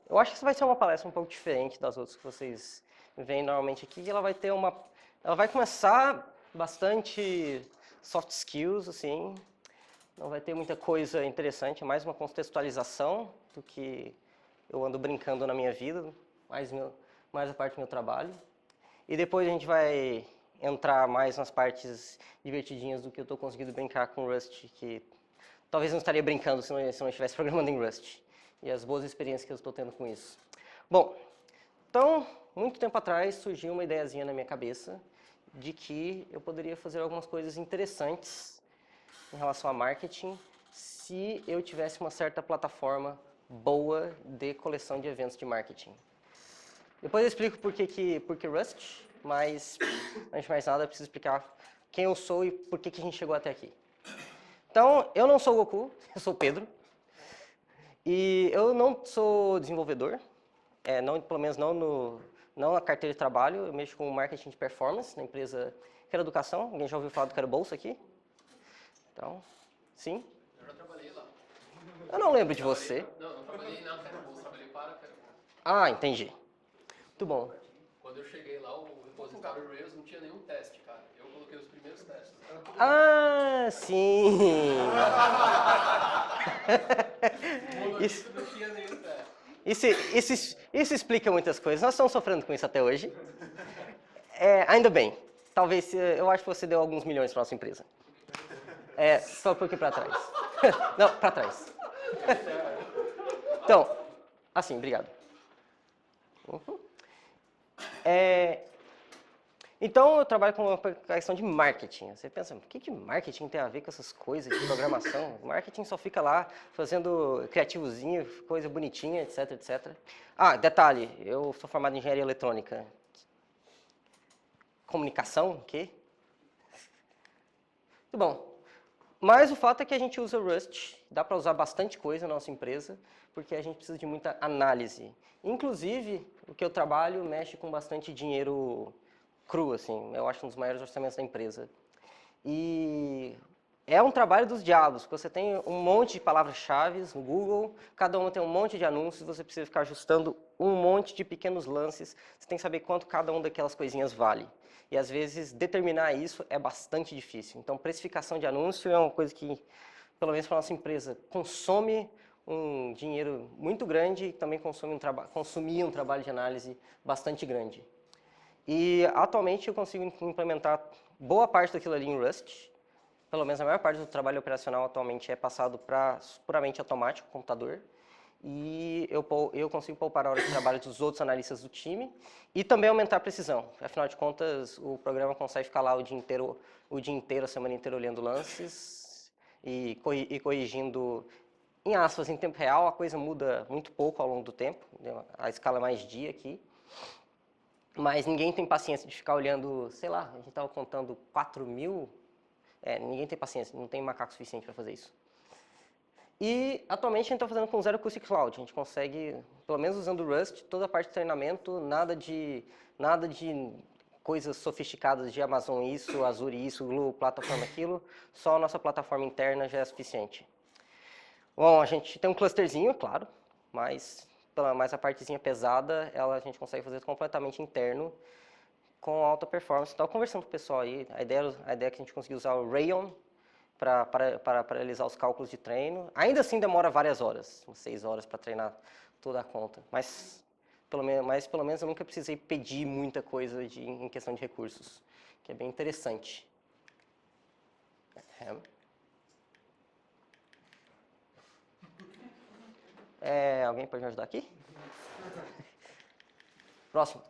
Eu acho que isso vai ser uma palestra um pouco diferente das outras que vocês veem normalmente aqui. Ela vai começar bastante soft skills, assim. Não vai ter muita coisa interessante, é mais uma contextualização do que eu ando brincando na minha vida, mais a parte do meu trabalho. E depois a gente vai entrar mais nas partes divertidinhas do que eu estou conseguindo brincar com Rust, que talvez não estaria brincando se não estivesse programando em Rust. E as boas experiências que eu estou tendo com isso. Bom, então, muito tempo atrás surgiu uma ideiazinha na minha cabeça de que eu poderia fazer algumas coisas interessantes em relação a marketing se eu tivesse uma certa plataforma boa de coleção de eventos de marketing. Depois eu explico por que Rust, mas antes de mais nada eu preciso explicar quem eu sou e por que a gente chegou até aqui. Então, eu não sou o Goku, eu sou o Pedro. E eu não sou desenvolvedor, pelo menos não na carteira de trabalho. Eu mexo com marketing de performance na empresa Quero Educação. Alguém já ouviu falar do Quero Bolsa aqui? Então, sim. Eu já trabalhei lá. Eu não lembro de você. Não trabalhei na Quero Bolsa, trabalhei para a Quero Bolsa. Ah, entendi. Muito bom. Quando eu cheguei lá, o repositório Rails não tinha nenhum teste, cara. Eu coloquei os primeiros testes. Ah, sim. Isso não tinha nenhum teste. Isso explica muitas coisas. Nós estamos sofrendo com isso até hoje. Ainda bem. Talvez, eu acho que você deu alguns milhões para nossa empresa. Só um pouquinho para trás. Não, para trás. Então, assim, obrigado. Uhum. Então, eu trabalho com uma questão de marketing. Você pensa, o que marketing tem a ver com essas coisas de programação? Marketing só fica lá fazendo criativozinho, coisa bonitinha, etc, etc. Ah, detalhe, eu sou formado em engenharia eletrônica. Comunicação, o quê? Muito bom. Mas o fato é que a gente usa Rust, dá para usar bastante coisa na nossa empresa, porque a gente precisa de muita análise. Inclusive, o que eu trabalho mexe com bastante dinheiro cru, assim, eu acho um dos maiores orçamentos da empresa. E é um trabalho dos diabos, porque você tem um monte de palavras-chave no Google, cada uma tem um monte de anúncios, você precisa ficar ajustando um monte de pequenos lances, você tem que saber quanto cada uma daquelas coisinhas vale. E às vezes determinar isso é bastante difícil. Então precificação de anúncio é uma coisa que, pelo menos para a nossa empresa, consome um dinheiro muito grande e também consumia um trabalho de análise bastante grande. E atualmente eu consigo implementar boa parte daquilo ali em Rust. Pelo menos a maior parte do trabalho operacional atualmente é passado para puramente automático, computador. E eu consigo poupar a hora de trabalho dos outros analistas do time e também aumentar a precisão. Afinal de contas, o programa consegue ficar lá o dia inteiro, a semana inteira olhando lances e corrigindo, em aspas, em tempo real. A coisa muda muito pouco ao longo do tempo, a escala é mais dia aqui. Mas ninguém tem paciência de ficar olhando, sei lá, a gente estava contando 4.000. Ninguém tem paciência, não tem macaco suficiente para fazer isso. E atualmente a gente está fazendo com Zero Custom Cloud. A gente consegue, pelo menos usando o Rust, toda a parte de treinamento, nada de coisas sofisticadas de Amazon isso, Azure isso, Glue, plataforma aquilo. Só a nossa plataforma interna já é suficiente. Bom, a gente tem um clusterzinho, claro, mas a partezinha pesada, a gente consegue fazer completamente interno, com alta performance. Estava conversando com o pessoal aí, a ideia é que a gente consiga usar o Rayon para realizar os cálculos de treino. Ainda assim demora várias horas, 6 horas para treinar toda a conta. Mas pelo menos eu nunca precisei pedir muita coisa em questão de recursos, que é bem interessante. Alguém pode me ajudar aqui? Próximo.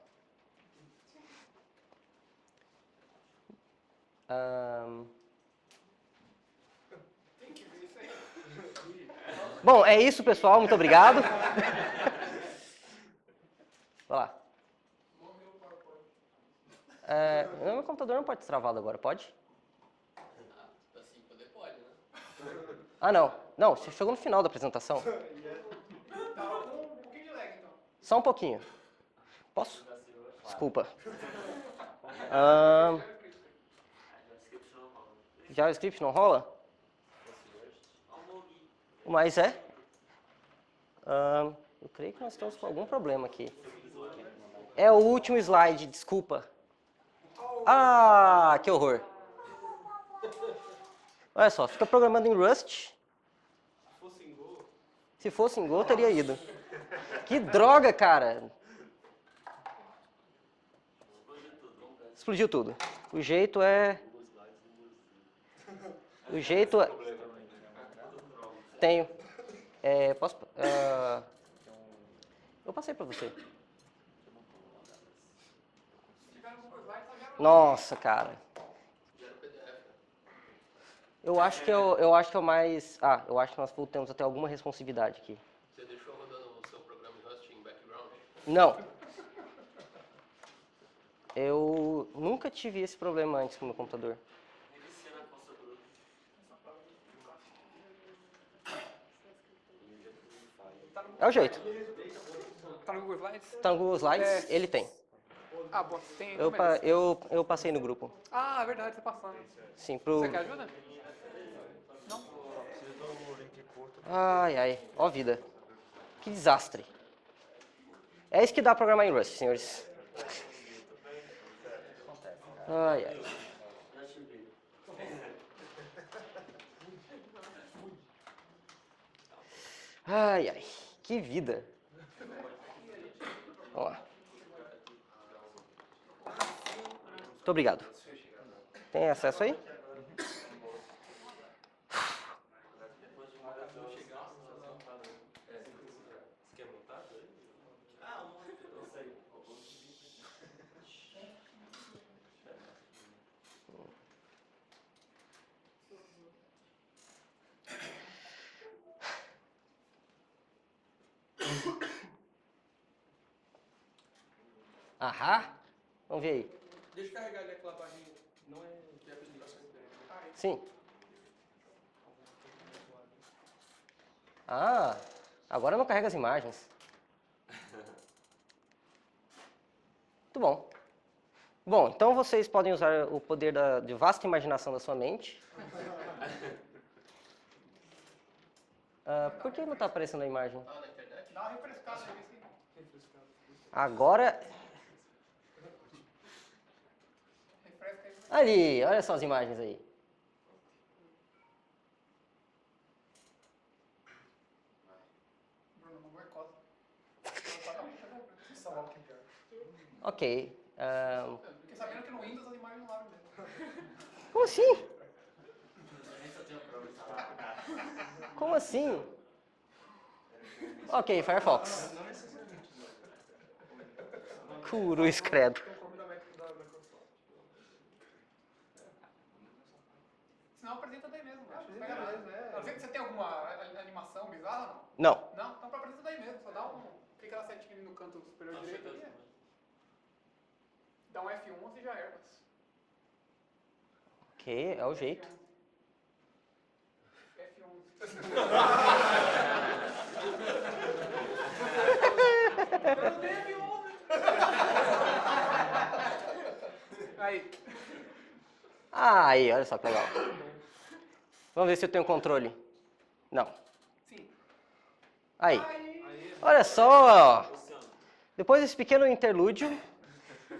Bom, é isso, pessoal. Muito obrigado. Vai lá. Meu computador não pode ser travado agora, pode? Assim, poder pode, né? Ah, não. Não, você chegou no final da apresentação. Tava com um pouquinho de lag, então. Só um pouquinho. Posso? Desculpa. JavaScript não rola? Mas Eu creio que nós estamos com algum problema aqui. É o último slide, desculpa. Ah, que horror. Olha só, fica programando em Rust. Se fosse em Go, teria ido. Que droga, cara. Explodiu tudo. O jeito é... Tenho. Posso... Eu passei pra você. Nossa, cara. Eu acho que é o mais... eu acho que nós temos até alguma responsividade aqui. Você deixou rodando o seu programa em Rust em background? Não. Eu nunca tive esse problema antes com o meu computador. É o jeito. Tá no Google Slides? Tá no Google Slides, ele tem. Ah, bom, tem. Eu passei no grupo. Ah, é verdade, você passando. Sim, pro... Você quer ajuda? Não? Ai, ai. Ó vida. Que desastre. É isso que dá programar em Rust, senhores. Ai, ai. Ai, ai. Que vida. Vamos lá. Muito obrigado. Tem acesso aí? Ahá. Vamos ver aí. Deixa eu carregar ali aquela barrinha. Não é de aplicações diferentes. Sim. Ah, agora não carrega as imagens. Muito bom. Bom, então vocês podem usar o poder de vasta imaginação da sua mente. Por que não está aparecendo a imagem? Ah, na internet? Dá uma refrescada aí, sim. Agora... Refresca aí. Ali, olha só as imagens aí. Bruno, não é cosa. Ok. Fiquei sabendo que no Windows as imagens não abrem mesmo. Como assim? Como assim? Ok, Firefox. Cruz, credo. Senão apresenta daí mesmo. Pega lá. A não ser que você tem alguma animação bizarra, não? Não. Não? Então apresenta daí mesmo. Só dá clica na setinha ali no canto superior direito ali. Dá um F11 e já era. Ok, é o jeito. F11. Eu não tenho F11. Aí. Aí, olha só que legal. Vamos ver se eu tenho controle. Não. Sim. Aí. Olha só. Depois desse pequeno interlúdio,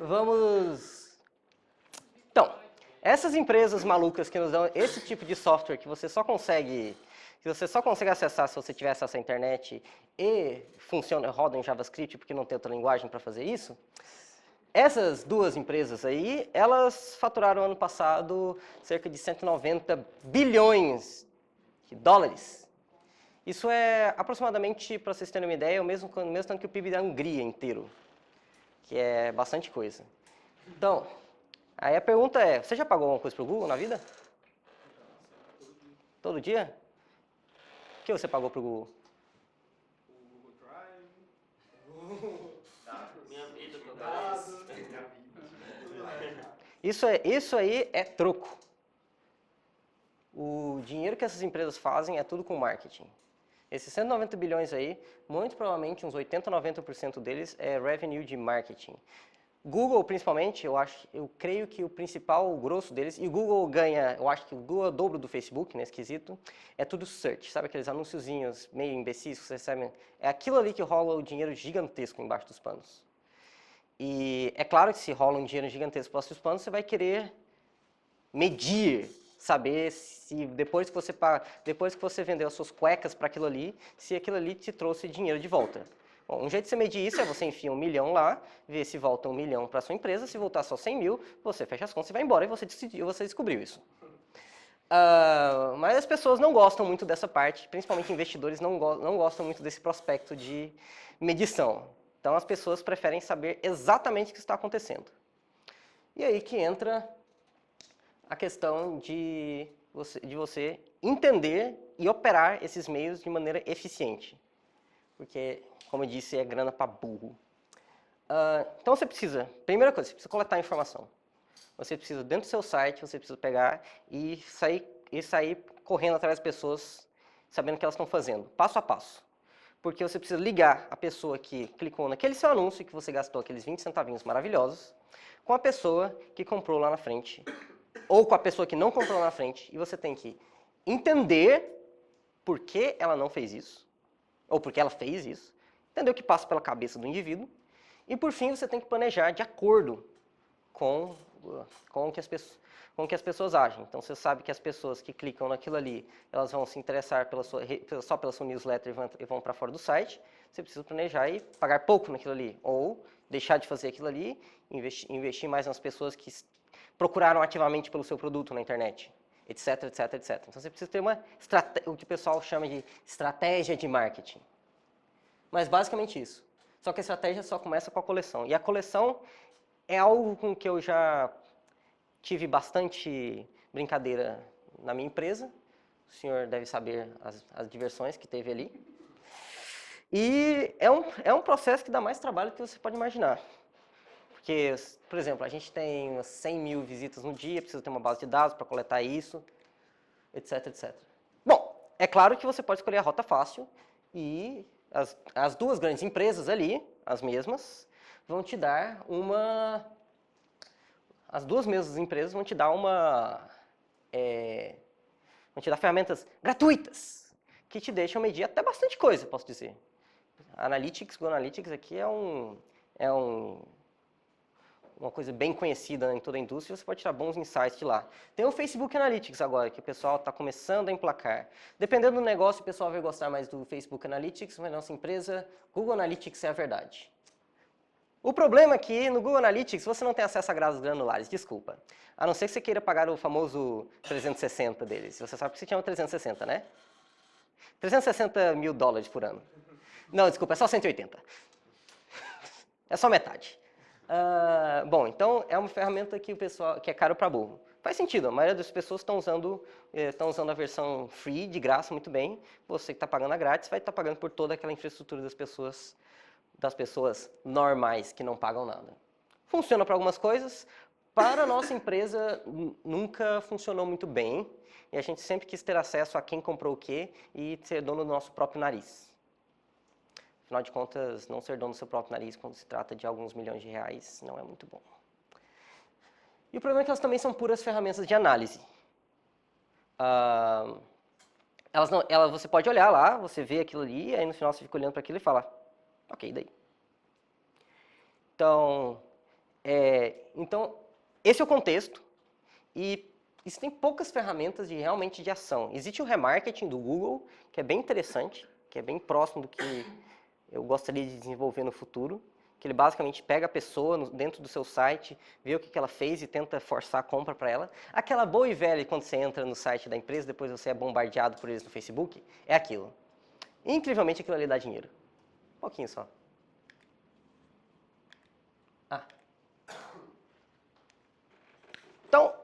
vamos... Então, essas empresas malucas que nos dão esse tipo de software que você só consegue acessar se você tiver acesso à internet e roda em JavaScript porque não tem outra linguagem para fazer isso, essas duas empresas aí, elas faturaram ano passado cerca de 190 bilhões de dólares. Isso é aproximadamente, para vocês terem uma ideia, o mesmo tanto que o PIB da Hungria inteiro, que é bastante coisa. Então, aí a pergunta é, você já pagou alguma coisa para o Google na vida? Todo dia? O que você pagou para o Google? O Google Drive. Minha vida toda. Isso aí é troco. O dinheiro que essas empresas fazem é tudo com marketing. Esses 190 bilhões aí, muito provavelmente uns 80, 90% deles é revenue de marketing. Google, principalmente, eu creio que o principal, o grosso deles, e o Google ganha, eu acho que o Google é o dobro do Facebook nesse quesito, é tudo search, sabe aqueles anunciozinhos meio imbecis que você recebe? É aquilo ali que rola o dinheiro gigantesco embaixo dos panos. E é claro que se rola um dinheiro gigantesco embaixo dos panos, você vai querer medir, saber se depois que você vendeu as suas cuecas para aquilo ali, se aquilo ali te trouxe dinheiro de volta. Bom, um jeito de você medir isso é você enfia 1 milhão lá, vê se volta 1 milhão para sua empresa, se voltar só 100 mil, você fecha as contas e vai embora e você descobriu isso. Mas as pessoas não gostam muito dessa parte, principalmente investidores não gostam muito desse prospecto de medição. Então as pessoas preferem saber exatamente o que está acontecendo. E aí que entra a questão de você entender e operar esses meios de maneira eficiente. Porque, como eu disse, é grana para burro. Então você precisa, primeira coisa, você precisa coletar informação. Você precisa, dentro do seu site, você precisa pegar e sair correndo atrás das pessoas, sabendo o que elas estão fazendo, passo a passo. Porque você precisa ligar a pessoa que clicou naquele seu anúncio, que você gastou aqueles 20 centavinhos maravilhosos, com a pessoa que comprou lá na frente, ou com a pessoa que não comprou lá na frente, e você tem que entender por que ela não fez isso, ou porque ela fez isso, entender o que passa pela cabeça do indivíduo, e por fim você tem que planejar de acordo com o que as pessoas agem. Então você sabe que as pessoas que clicam naquilo ali, elas vão se interessar só pela sua newsletter e vão para fora do site, você precisa planejar e pagar pouco naquilo ali, ou deixar de fazer aquilo ali, investir mais nas pessoas que procuraram ativamente pelo seu produto na internet, etc, etc, etc. Então você precisa ter o que o pessoal chama de estratégia de marketing. Mas basicamente isso. Só que a estratégia só começa com a coleção. E a coleção é algo com que eu já tive bastante brincadeira na minha empresa. O senhor deve saber as diversões que teve ali. E é um processo que dá mais trabalho do que você pode imaginar. Porque, por exemplo, a gente tem umas 100 mil visitas no dia, precisa ter uma base de dados para coletar isso, etc, etc. Bom, é claro que você pode escolher a rota fácil e as duas grandes empresas ali, as mesmas, vão te dar as duas mesmas empresas vão te dar vão te dar ferramentas gratuitas que te deixam medir até bastante coisa, posso dizer. Google Analytics aqui é uma coisa bem conhecida em toda a indústria, você pode tirar bons insights de lá. Tem o Facebook Analytics agora, que o pessoal está começando a emplacar. Dependendo do negócio, o pessoal vai gostar mais do Facebook Analytics, mas na nossa empresa, Google Analytics é a verdade. O problema é que no Google Analytics você não tem acesso a grades granulares, desculpa. A não ser que você queira pagar o famoso 360 deles. Você sabe que você chama 360, né? 360 mil dólares por ano. Não, desculpa, é só 180. É só metade. Bom, então é uma ferramenta que é caro para burro. Faz sentido, a maioria das pessoas estão usando a versão free, de graça, muito bem. Você que está pagando a grátis vai estar pagando por toda aquela infraestrutura das pessoas normais que não pagam nada. Funciona para algumas coisas, para a nossa empresa nunca funcionou muito bem, e a gente sempre quis ter acesso a quem comprou o quê e ser dono do nosso próprio nariz. Afinal de contas, não ser dono do seu próprio nariz quando se trata de alguns milhões de reais não é muito bom. E o problema é que elas também são puras ferramentas de análise. Você pode olhar lá, você vê aquilo ali, aí no final você fica olhando para aquilo e fala, ok, daí. Então, esse é o contexto. E existem poucas ferramentas realmente de ação. Existe o remarketing do Google, que é bem interessante, que é bem próximo do que eu gostaria de desenvolver no futuro, que ele basicamente pega a pessoa dentro do seu site, vê o que ela fez e tenta forçar a compra para ela. Aquela boa e velha, quando você entra no site da empresa, depois você é bombardeado por eles no Facebook, é aquilo. Incrivelmente, aquilo ali dá dinheiro. Um pouquinho só. Então,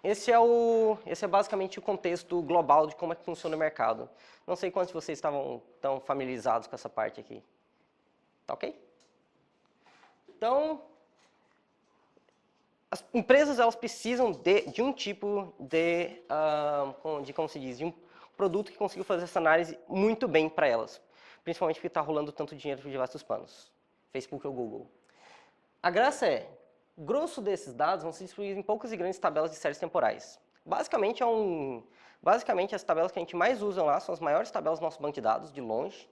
esse é basicamente o contexto global de como é que funciona o mercado. Não sei quantos de vocês estavam tão familiarizados com essa parte aqui. Tá ok? Então, as empresas elas precisam de um tipo como se diz, de um produto que consiga fazer essa análise muito bem para elas. Principalmente porque está rolando tanto dinheiro por debaixo dos panos. Facebook ou Google. A graça é, grosso desses dados vão se distribuir em poucas e grandes tabelas de séries temporais. Basicamente, as tabelas que a gente mais usa lá são as maiores tabelas do nosso banco de dados, de longe.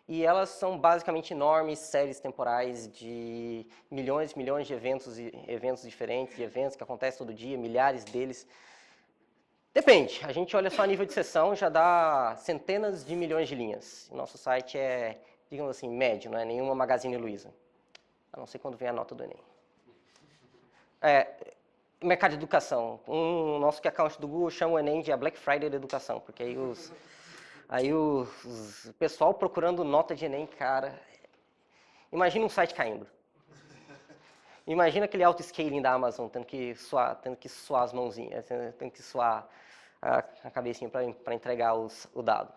E elas são basicamente enormes séries temporais de milhões e milhões de eventos diferentes, de eventos que acontecem todo dia, milhares deles. Depende, a gente olha só a nível de sessão, já dá centenas de milhões de linhas. O nosso site é, digamos assim, médio, não é nenhuma Magazine Luiza. A não ser quando vem a nota do Enem. Mercado de educação. O nosso account do Google chama o Enem de a Black Friday da educação, porque aí o pessoal procurando nota de Enem, cara, imagina um site caindo. Imagina aquele auto-scaling da Amazon, tendo que suar as mãozinhas, tendo que suar a cabecinha para entregar o dado.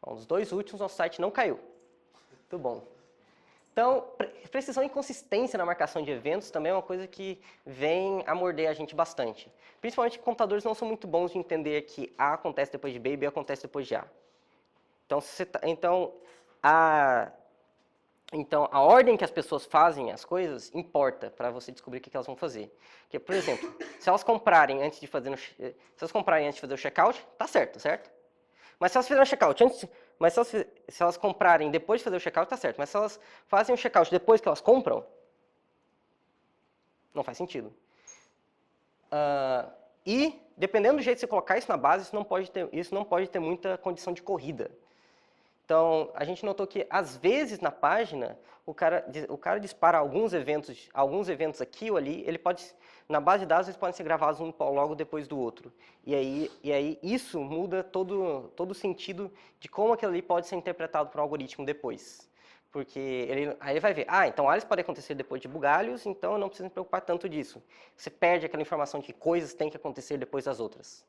Bom, nos 2 últimos, nosso site não caiu. Muito bom. Então, precisão e consistência na marcação de eventos também é uma coisa que vem a morder a gente bastante. Principalmente que computadores não são muito bons de entender que A acontece depois de B e B acontece depois de A. Então, a ordem que as pessoas fazem as coisas importa para você descobrir o que elas vão fazer. Porque, por exemplo, se elas comprarem antes de fazer o checkout, tá certo? Mas se elas fizerem o checkout se elas comprarem depois de fazer o checkout, tá certo. Mas se elas fazem o checkout depois que elas compram, não faz sentido. E, dependendo do jeito que você colocar isso na base, isso não pode ter muita condição de corrida. Então, a gente notou que, às vezes, na página, o cara dispara alguns eventos aqui ou ali, na base de dados, eles podem ser gravados um logo depois do outro. E aí isso muda todo o sentido de como aquilo ali pode ser interpretado por um algoritmo depois. Porque aí ele vai ver, então eles podem acontecer depois de bugalhos, então eu não preciso me preocupar tanto disso. Você perde aquela informação de que coisas têm que acontecer depois das outras.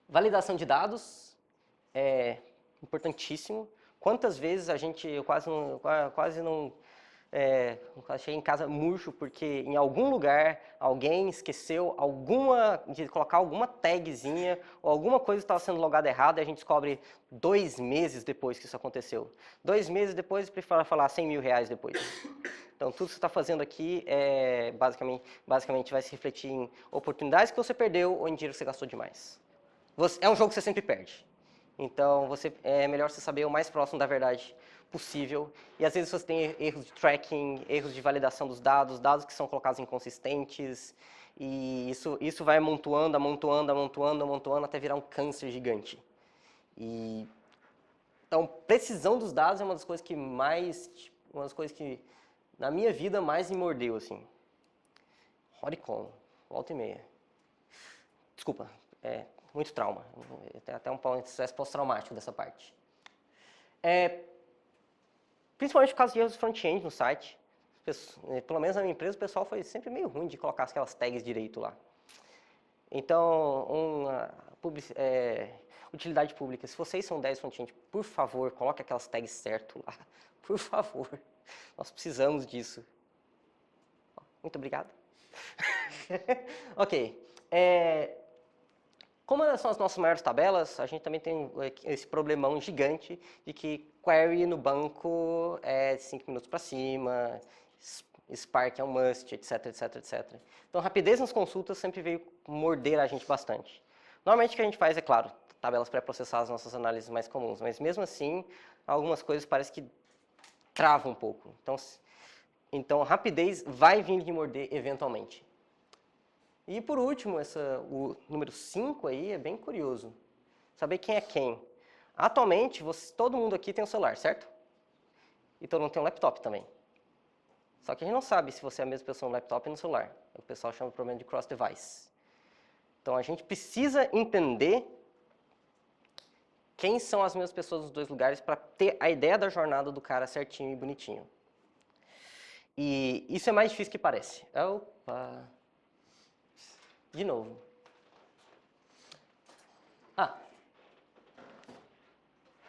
Validação de dados. É importantíssimo. Quantas vezes eu quase cheguei em casa murcho porque em algum lugar alguém esqueceu de colocar alguma tagzinha ou alguma coisa estava sendo logada errada e a gente descobre 2 meses depois que isso aconteceu. 2 meses depois, para falar 100 mil reais depois. Então, tudo que você está fazendo aqui basicamente vai se refletir em oportunidades que você perdeu ou em dinheiro que você gastou demais. É um jogo que você sempre perde. Então, é melhor você saber o mais próximo da verdade possível. E, às vezes, você tem erros de tracking, erros de validação dos dados que são colocados inconsistentes. E isso vai amontoando até virar um câncer gigante. Então, precisão dos dados é uma das coisas que na minha vida, mais me mordeu, assim. Horicon, volta e meia. Desculpa, muito trauma. Tem até um pouco de estresse pós-traumático dessa parte. Principalmente por causa de erros front-end no site. Pelo menos na minha empresa, o pessoal foi sempre meio ruim de colocar aquelas tags direito lá. Então, utilidade pública. Se vocês são 10 front-end, por favor, coloque aquelas tags certo lá. Por favor. Nós precisamos disso. Muito obrigado. Ok. Como elas são as nossas maiores tabelas, a gente também tem esse problemão gigante de que query no banco é 5 minutos para cima, Spark é um must, etc. Então, rapidez nas consultas sempre veio morder a gente bastante. Normalmente o que a gente faz, é claro, tabelas pré-processadas, nossas análises mais comuns, mas mesmo assim, algumas coisas parecem que travam um pouco. Então rapidez vai vir de morder eventualmente. E por último, o número 5 aí é bem curioso. Saber quem é quem. Atualmente, todo mundo aqui tem um celular, certo? E todo mundo tem um laptop também. Só que a gente não sabe se você é a mesma pessoa no laptop e no celular. O pessoal chama de problema de cross-device. Então a gente precisa entender quem são as mesmas pessoas nos 2 lugares para ter a ideia da jornada do cara certinho e bonitinho. E isso é mais difícil que parece. Opa! De novo.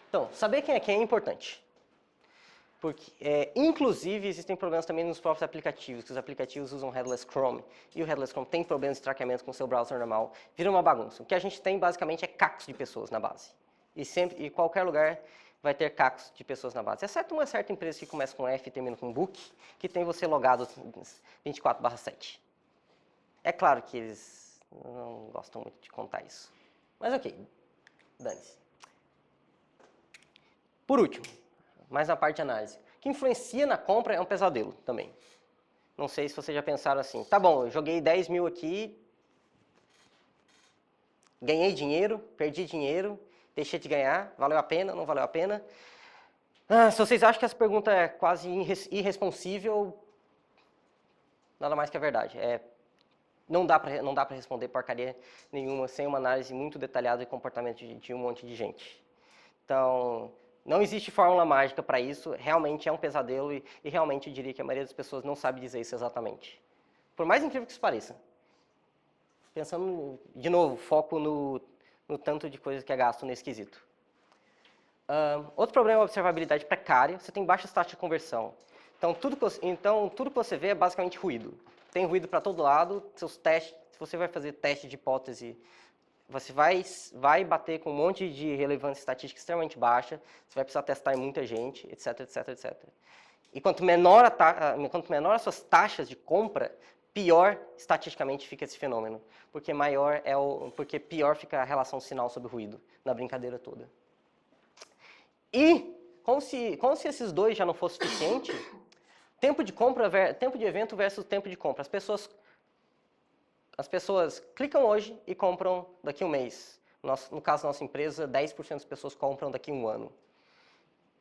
Então, saber quem é importante. Porque, inclusive, existem problemas também nos próprios aplicativos, que os aplicativos usam Headless Chrome, e o Headless Chrome tem problemas de traqueamento com o seu browser normal, vira uma bagunça. O que a gente tem, basicamente, é cacos de pessoas na base. E qualquer lugar, vai ter cacos de pessoas na base. Exceto uma certa empresa que começa com F e termina com book, que tem você logado 24/7. É claro que eles não gostam muito de contar isso. Mas ok, dane-se. Por último, mais na parte de análise. O que influencia na compra é um pesadelo também. Não sei se vocês já pensaram assim, tá bom, eu joguei 10 mil aqui, ganhei dinheiro, perdi dinheiro, deixei de ganhar, valeu a pena, não valeu a pena? Se vocês acham que essa pergunta é quase irresponsível, nada mais que a verdade. Não dá para responder porcaria nenhuma sem uma análise muito detalhada de comportamento de um monte de gente. Então, não existe fórmula mágica para isso, realmente é um pesadelo e realmente eu diria que a maioria das pessoas não sabe dizer isso exatamente. Por mais incrível que isso pareça. Pensando, de novo, foco no tanto de coisa que é gasto nesse quesito. Outro problema é a observabilidade precária, você tem baixas taxas de conversão. Então, tudo que você vê é basicamente ruído. Tem ruído para todo lado, seus testes, se você vai fazer teste de hipótese, você vai bater com um monte de relevância estatística extremamente baixa, você vai precisar testar em muita gente, etc, etc, etc. E quanto menor as suas taxas de compra, pior estatisticamente fica esse fenômeno, porque pior fica a relação sinal sobre ruído na brincadeira toda. E, como se esses dois já não fossem suficiente, tempo de evento versus tempo de compra. As pessoas clicam hoje e compram daqui a um mês. No caso da nossa empresa, 10% das pessoas compram daqui a um ano.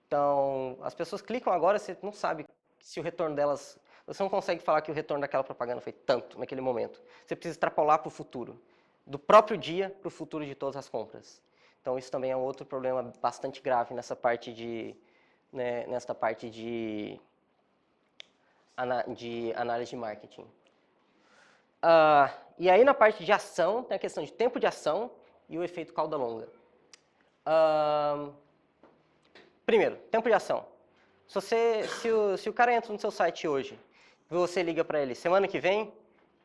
Então, as pessoas clicam agora, você não sabe se o retorno delas... Você não consegue falar que o retorno daquela propaganda foi tanto naquele momento. Você precisa extrapolar para o futuro. Do próprio dia para o futuro de todas as compras. Então, isso também é um outro problema bastante grave nessa parte de análise de marketing. E aí, na parte de ação, tem a questão de tempo de ação e o efeito cauda longa. Primeiro, tempo de ação. Se o cara entra no seu site hoje e você liga para ele semana que vem,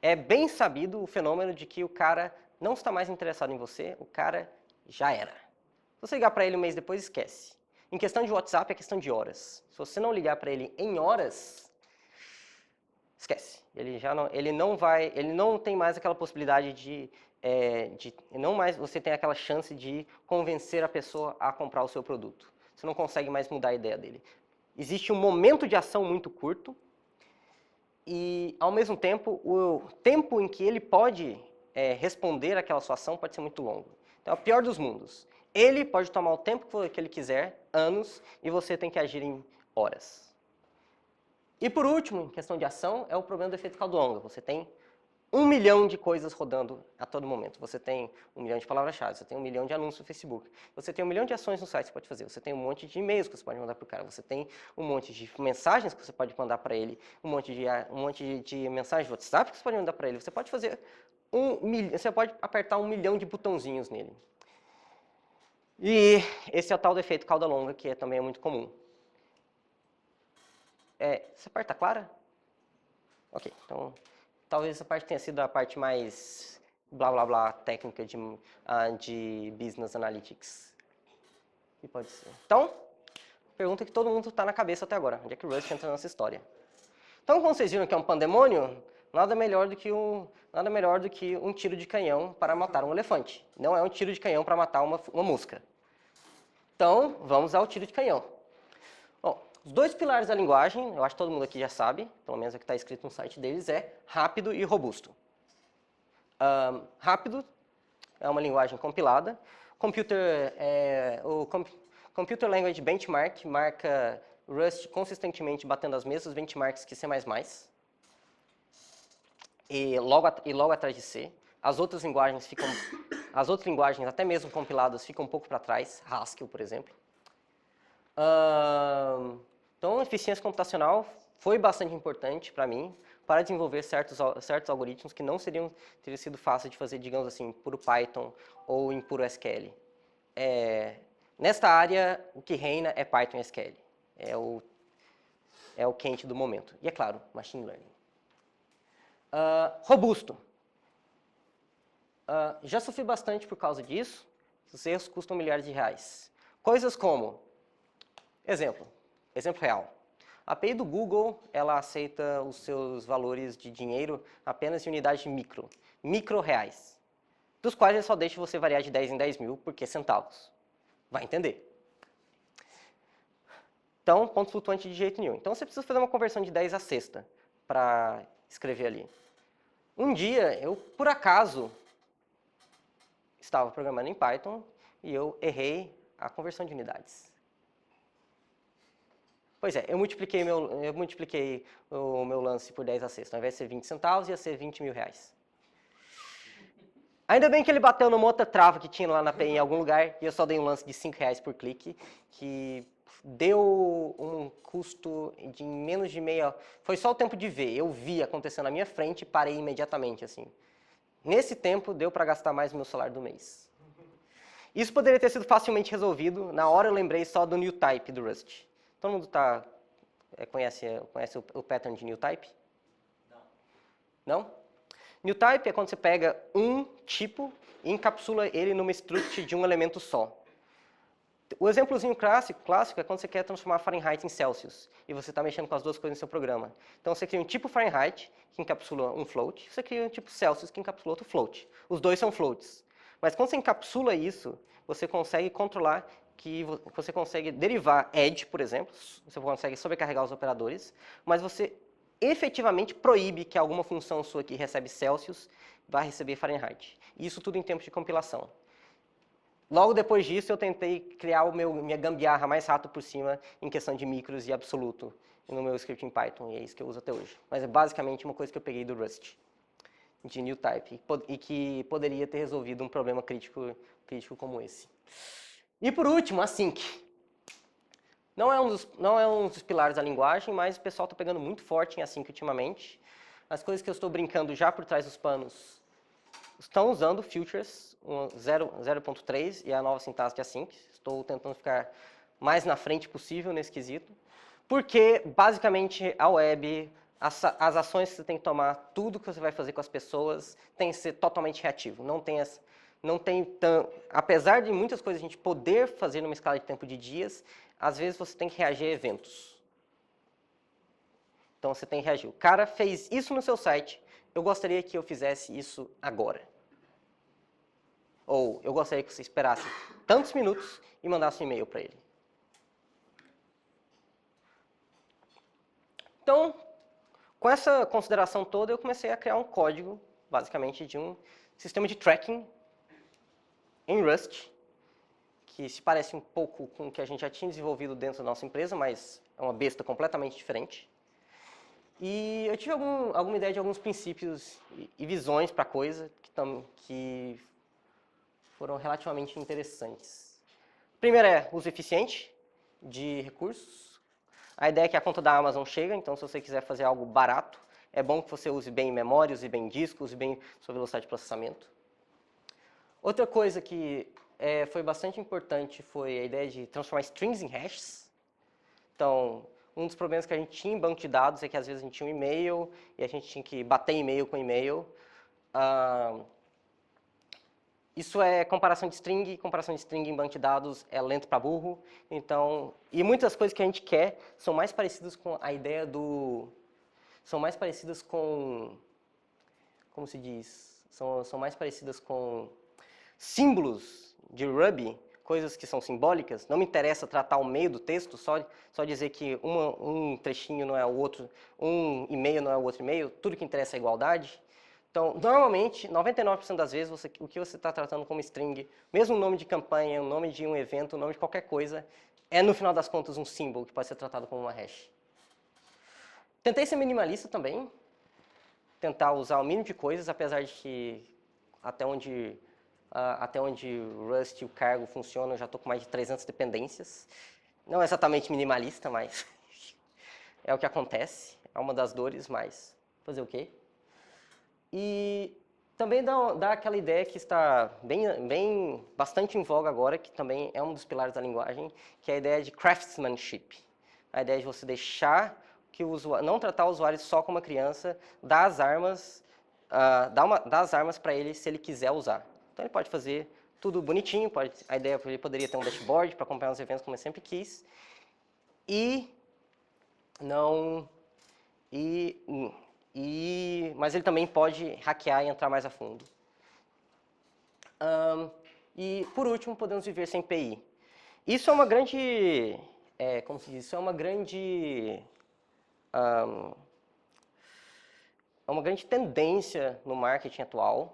é bem sabido o fenômeno de que o cara não está mais interessado em você, o cara já era. Se você ligar para ele um mês depois, esquece. Em questão de WhatsApp, é questão de horas. Se você não ligar para ele em horas, esquece. Ele não tem mais aquela possibilidade não mais você tem aquela chance de convencer a pessoa a comprar o seu produto. Você não consegue mais mudar a ideia dele. Existe um momento de ação muito curto e, ao mesmo tempo, o tempo em que ele pode responder àquela sua ação pode ser muito longo. Então, é o pior dos mundos. Ele pode tomar o tempo que ele quiser, anos, e você tem que agir em horas. E, por último, em questão de ação, é o problema do efeito cauda longa. Você tem 1 milhão de coisas rodando a todo momento. Você tem 1 milhão de palavras-chave, você tem 1 milhão de anúncios no Facebook, você tem 1 milhão de ações no site que você pode fazer, você tem um monte de e-mails que você pode mandar para o cara, você tem um monte de mensagens que você pode mandar para ele, um monte de mensagens de WhatsApp que você pode mandar para ele. Você pode fazer você pode apertar 1 milhão de botãozinhos nele. E esse é o tal do efeito cauda longa, que também é muito comum. Essa parte está clara? Ok, então... Talvez essa parte tenha sido a parte mais blá blá blá técnica de Business Analytics. Que pode ser. Então, pergunta que todo mundo está na cabeça até agora. Onde é que o Rust entra nessa história? Então, como vocês viram que é um pandemônio, nada melhor do que um tiro de canhão para matar um elefante. Não é um tiro de canhão para matar uma mosca. Então, vamos ao tiro de canhão. Bom, os dois pilares da linguagem, eu acho que todo mundo aqui já sabe, pelo menos é o que está escrito no site deles, é rápido e robusto. Rápido é uma linguagem compilada. O Computer Language Benchmark marca Rust consistentemente batendo as mesmas benchmarks que C++. E logo atrás de C. As outras linguagens, até mesmo compiladas, ficam um pouco para trás. Haskell, por exemplo. Então, a eficiência computacional foi bastante importante para mim, para desenvolver certos algoritmos que não teriam sido fáceis de fazer, digamos assim, em puro Python ou em puro SQL. Nesta área, o que reina é Python e SQL. É o quente do momento. E, é claro, Machine Learning. Robusto. Já sofri bastante por causa disso. Os erros custam milhares de reais. Coisas como Exemplo real. A API do Google, ela aceita os seus valores de dinheiro apenas em unidades de micro reais, dos quais ele só deixa você variar de 10 em 10 mil, porque centavos. Vai entender. Então, ponto flutuante de jeito nenhum. Então, você precisa fazer uma conversão de 10 a sexta para escrever ali. Um dia, eu, por acaso, estava programando em Python e eu errei a conversão de unidades. Pois é, eu multipliquei o meu lance por 10 a sexta. Ao invés de ser 20 centavos, ia ser 20 mil reais. Ainda bem que ele bateu numa outra trava que tinha lá na API em algum lugar, e eu só dei um lance de 5 reais por clique, que deu um custo de menos de meia... Foi só o tempo de ver, eu vi acontecendo na minha frente e parei imediatamente, assim. Nesse tempo, deu para gastar mais o meu salário do mês. Isso poderia ter sido facilmente resolvido, na hora eu lembrei só do new type do Rust. Todo mundo conhece o pattern de new type? Não? New type é quando você pega um tipo e encapsula ele numa struct de um elemento só. O exemplozinho clássico é quando você quer transformar Fahrenheit em Celsius e você está mexendo com as duas coisas no seu programa. Então você cria um tipo Fahrenheit que encapsula um float, você cria um tipo Celsius que encapsula outro float. Os dois são floats. Mas quando você encapsula isso, você consegue controlar que você consegue derivar edge, por exemplo, você consegue sobrecarregar os operadores, mas você efetivamente proíbe que alguma função sua que recebe Celsius vá receber Fahrenheit. Isso tudo em tempo de compilação. Logo depois disso, eu tentei criar minha gambiarra mais rápido por cima em questão de micros e absoluto no meu script em Python, e é isso que eu uso até hoje. Mas é basicamente uma coisa que eu peguei do Rust, de new type, e que poderia ter resolvido um problema crítico como esse. E por último, async. Não é um dos pilares da linguagem, mas o pessoal está pegando muito forte em async ultimamente. As coisas que eu estou brincando já por trás dos panos estão usando Futures 0.3 e a nova sintaxe de async. Estou tentando ficar mais na frente possível nesse quesito. Porque, basicamente, a web, as ações que você tem que tomar, tudo que você vai fazer com as pessoas, tem que ser totalmente reativo. Apesar de muitas coisas a gente poder fazer numa escala de tempo de dias, às vezes você tem que reagir a eventos. Então você tem que reagir. O cara fez isso no seu site, eu gostaria que eu fizesse isso agora. Ou eu gostaria que você esperasse tantos minutos e mandasse um e-mail para ele. Então, com essa consideração toda, eu comecei a criar um código, basicamente, de um sistema de tracking em Rust, que se parece um pouco com o que a gente já tinha desenvolvido dentro da nossa empresa, mas é uma besta completamente diferente. E eu tive alguma ideia de alguns princípios e visões para a coisa que foram relativamente interessantes. Primeiro é uso eficiente de recursos. A ideia é que a conta da Amazon chega, então se você quiser fazer algo barato, é bom que você use bem memória, use bem disco, use bem sua velocidade de processamento. Outra coisa que foi bastante importante foi a ideia de transformar strings em hashes. Então, um dos problemas que a gente tinha em banco de dados é que às vezes a gente tinha um e-mail e a gente tinha que bater e-mail com e-mail. Isso é comparação de string em banco de dados é lento para burro. Então, e muitas coisas que a gente quer são mais parecidas com a ideia são mais parecidas com, como se diz? São mais parecidas com símbolos de Ruby, coisas que são simbólicas. Não me interessa tratar o meio do texto, só dizer que um trechinho não é o outro, um e-mail não é o outro e-mail, tudo que interessa é a igualdade. Então, normalmente, 99% das vezes, o que você está tratando como string, mesmo o nome de campanha, o nome de um evento, o nome de qualquer coisa, é, no final das contas, um símbolo que pode ser tratado como uma hash. Tentei ser minimalista também, tentar usar o mínimo de coisas, apesar de que até onde o Rust e o Cargo funcionam, eu já estou com mais de 300 dependências. Não é exatamente minimalista, mas é o que acontece, é uma das dores, mas fazer o quê? E também dá aquela ideia que está bastante em voga agora, que também é um dos pilares da linguagem, que é a ideia de craftsmanship. A ideia de você deixar que o usuário, não tratar o usuário só como uma criança, dar as armas para ele se ele quiser usar. Então ele pode fazer tudo bonitinho, ele poderia ter um dashboard para acompanhar os eventos como ele sempre quis. Mas ele também pode hackear e entrar mais a fundo. E, por último, podemos viver sem API. Isso é uma grande, como se diz, isso é uma grande tendência no marketing atual,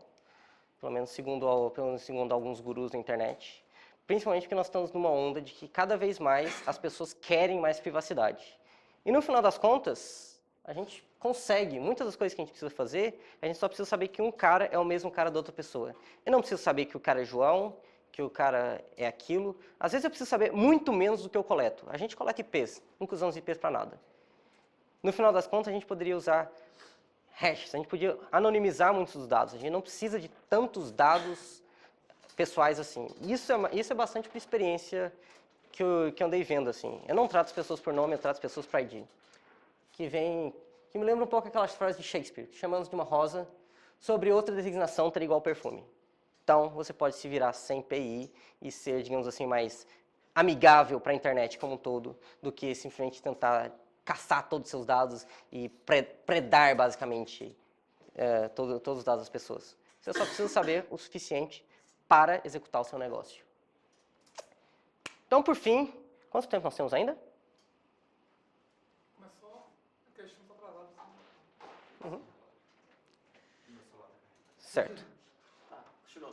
pelo menos segundo alguns gurus da internet, principalmente porque nós estamos numa onda de que cada vez mais as pessoas querem mais privacidade. E no final das contas, a gente consegue, muitas das coisas que a gente precisa fazer, a gente só precisa saber que um cara é o mesmo cara da outra pessoa. Eu não preciso saber que o cara é João, que o cara é aquilo. Às vezes eu preciso saber muito menos do que eu coleto. A gente coleta IPs, nunca usamos IPs para nada. No final das contas, a gente poderia usar hashes, a gente podia anonimizar muitos dos dados. A gente não precisa de tantos dados pessoais assim. Isso é bastante por experiência que eu andei vendo assim. Eu não trato as pessoas por nome, eu trato as pessoas por ID. Que me lembra um pouco aquelas frases de Shakespeare, chamamos de uma rosa, sobre outra designação ter igual perfume. Então, você pode se virar sem API e ser, digamos assim, mais amigável para a internet como um todo, do que simplesmente tentar caçar todos os seus dados e predar, basicamente, todos os dados das pessoas. Você só precisa saber o suficiente para executar o seu negócio. Então, por fim, quanto tempo nós temos ainda? Começou, porque a gente não está atrasado. Uhum. Certo. Continua.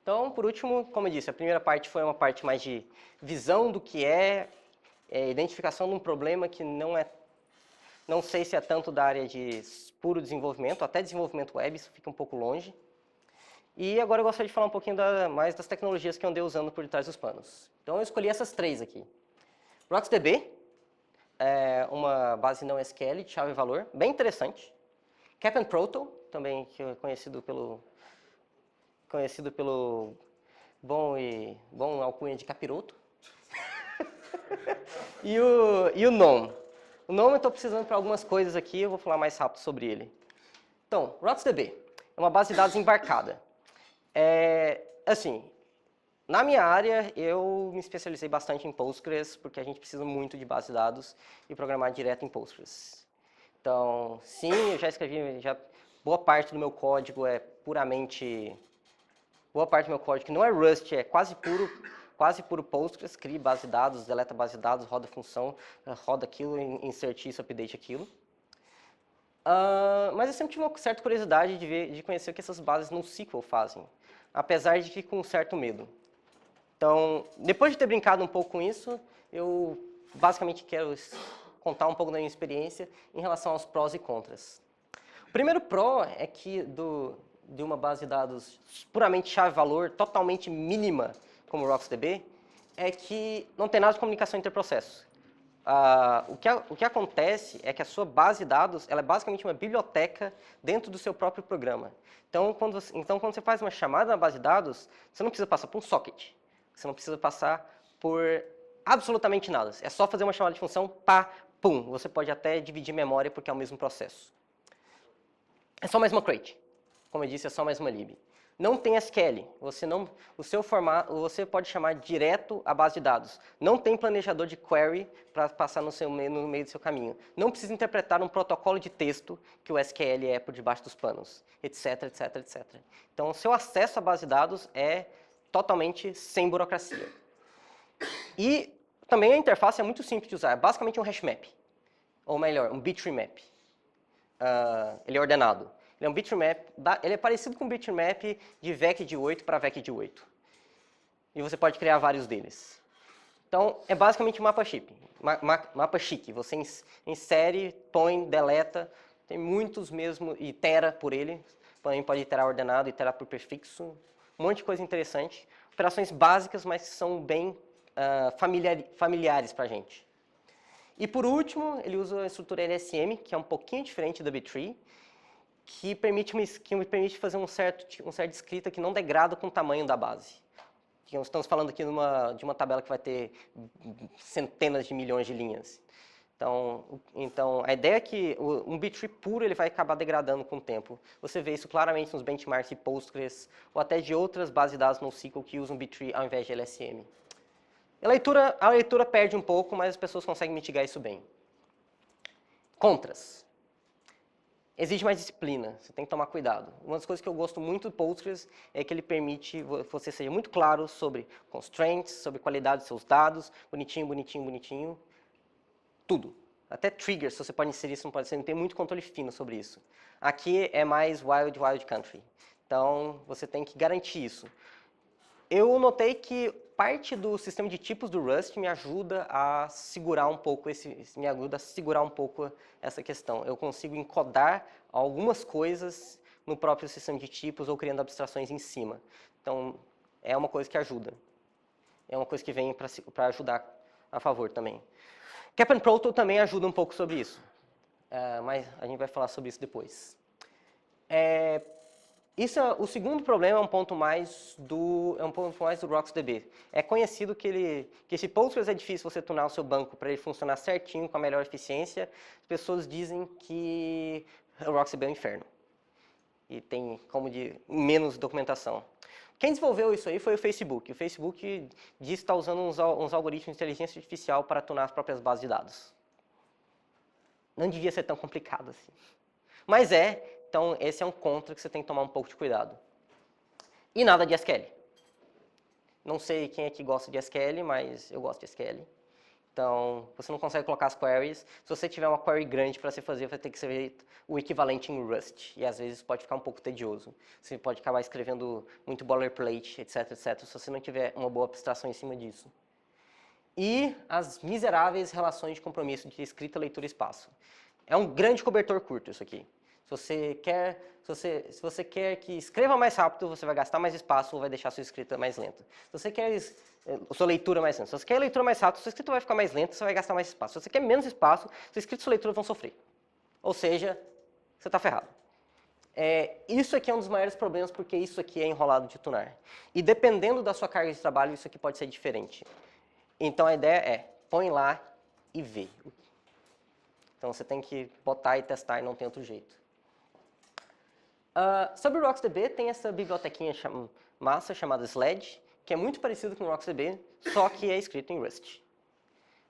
Então, por último, como eu disse, a primeira parte foi uma parte mais de visão do que identificação de um problema que não sei se é tanto da área de puro desenvolvimento, até desenvolvimento web, isso fica um pouco longe. E agora eu gostaria de falar um pouquinho mais das tecnologias que eu andei usando por detrás dos panos. Então, eu escolhi essas três aqui. RocksDB, é uma base não SQL de chave e valor, bem interessante. Cap and Proto, também que é conhecido pelo bom alcunha de capiroto. e o Gnome. O Gnome eu estou precisando para algumas coisas aqui, eu vou falar mais rápido sobre ele. Então, RocksDB é uma base de dados embarcada. Assim, na minha área, eu me especializei bastante em Postgres, porque a gente precisa muito de base de dados e programar direto em Postgres. Então, sim, eu já escrevi, boa parte do meu código é puramente... Boa parte do meu código que não é Rust, é quase puro Postgres, cria base de dados, deleta base de dados, roda função, roda aquilo, insert isso, update aquilo. Mas eu sempre tive uma certa curiosidade de conhecer o que essas bases no SQL fazem, apesar de que com um certo medo. Então, depois de ter brincado um pouco com isso, eu basicamente quero contar um pouco da minha experiência em relação aos prós e contras. O primeiro pró é que de uma base de dados puramente chave-valor, totalmente mínima, como o RocksDB, é que não tem nada de comunicação interprocesso. O que acontece é que a sua base de dados ela é basicamente uma biblioteca dentro do seu próprio programa. Então, quando você faz uma chamada na base de dados, você não precisa passar por um socket. Você não precisa passar por absolutamente nada. É só fazer uma chamada de função, pá, pum. Você pode até dividir memória porque é o mesmo processo. É só mais uma crate. Como eu disse, é só mais uma lib. Não tem SQL. Você pode chamar direto a base de dados. Não tem planejador de query para passar no meio do seu caminho. Não precisa interpretar um protocolo de texto que o SQL é por debaixo dos panos, etc, etc, etc. Então, o seu acesso à base de dados é totalmente sem burocracia. E também a interface é muito simples de usar. É basicamente um hash map. Ou melhor, um bitmap. Ele é ordenado. Ele é um bitmap, ele é parecido com um bitmap de VEC de 8 para VEC de 8. E você pode criar vários deles. Então, é basicamente um mapa chique. Mapa chique. Você insere, põe, deleta. Tem muitos mesmo, itera por ele. Também pode iterar ordenado, iterar por prefixo. Um monte de coisa interessante. Operações básicas, mas que são bem familiares para a gente. E por último, ele usa a estrutura LSM, que é um pouquinho diferente da B-Tree, que me permite fazer um certo de escrita que não degrada com o tamanho da base. Estamos falando aqui de uma tabela que vai ter centenas de milhões de linhas. Então, a ideia é que um B-tree puro ele vai acabar degradando com o tempo. Você vê isso claramente nos benchmarks de Postgres ou até de outras bases de dados NoSQL que usam B-tree ao invés de LSM. A leitura perde um pouco, mas as pessoas conseguem mitigar isso bem. Contras. Exige mais disciplina, você tem que tomar cuidado. Uma das coisas que eu gosto muito do Postgres é que ele permite você ser muito claro sobre constraints, sobre qualidade dos seus dados, bonitinho, bonitinho, bonitinho, tudo. Até triggers, você pode inserir, você não pode, você não tem muito controle fino sobre isso. Aqui é mais wild country, então você tem que garantir isso. Eu notei que parte do sistema de tipos do Rust me ajuda a segurar um pouco essa questão. Eu consigo encodar algumas coisas no próprio sistema de tipos ou criando abstrações em cima. Então, é uma coisa que ajuda. É uma coisa que vem para ajudar a favor também. Cap and Proto também ajuda um pouco sobre isso. Mas a gente vai falar sobre isso depois. O segundo problema é um ponto mais do RocksDB. É conhecido que esse Postgres é difícil você tunar o seu banco para ele funcionar certinho, com a melhor eficiência. As pessoas dizem que o RocksDB é um inferno. E tem como de menos documentação. Quem desenvolveu isso aí foi o Facebook. O Facebook diz que está usando uns algoritmos de inteligência artificial para tunar as próprias bases de dados. Não devia ser tão complicado assim. Mas então esse é um contra que você tem que tomar um pouco de cuidado. E nada de SQL. Não sei quem aqui gosta de SQL, mas eu gosto de SQL. Então, você não consegue colocar as queries. Se você tiver uma query grande para você fazer, vai ter que ser o equivalente em Rust. E às vezes pode ficar um pouco tedioso. Você pode acabar escrevendo muito boilerplate, etc, etc, se você não tiver uma boa abstração em cima disso. E as miseráveis relações de compromisso de escrita, leitura e espaço. É um grande cobertor curto isso aqui. Se você quer que escreva mais rápido, você vai gastar mais espaço ou vai deixar a sua escrita mais lenta. Se você quer a sua leitura mais lenta. Se você quer a leitura mais rápida, sua escrita vai ficar mais lenta, você vai gastar mais espaço. Se você quer menos espaço, sua escrita e sua leitura vão sofrer. Ou seja, você está ferrado. Isso aqui é um dos maiores problemas, porque isso aqui é enrolado de tunar. E dependendo da sua carga de trabalho, isso aqui pode ser diferente. Então a ideia põe lá e vê. Então você tem que botar e testar e não tem outro jeito. Sobre o RocksDB, tem essa bibliotequinha massa chamada Sledge, que é muito parecido com o RocksDB, só que é escrito em Rust.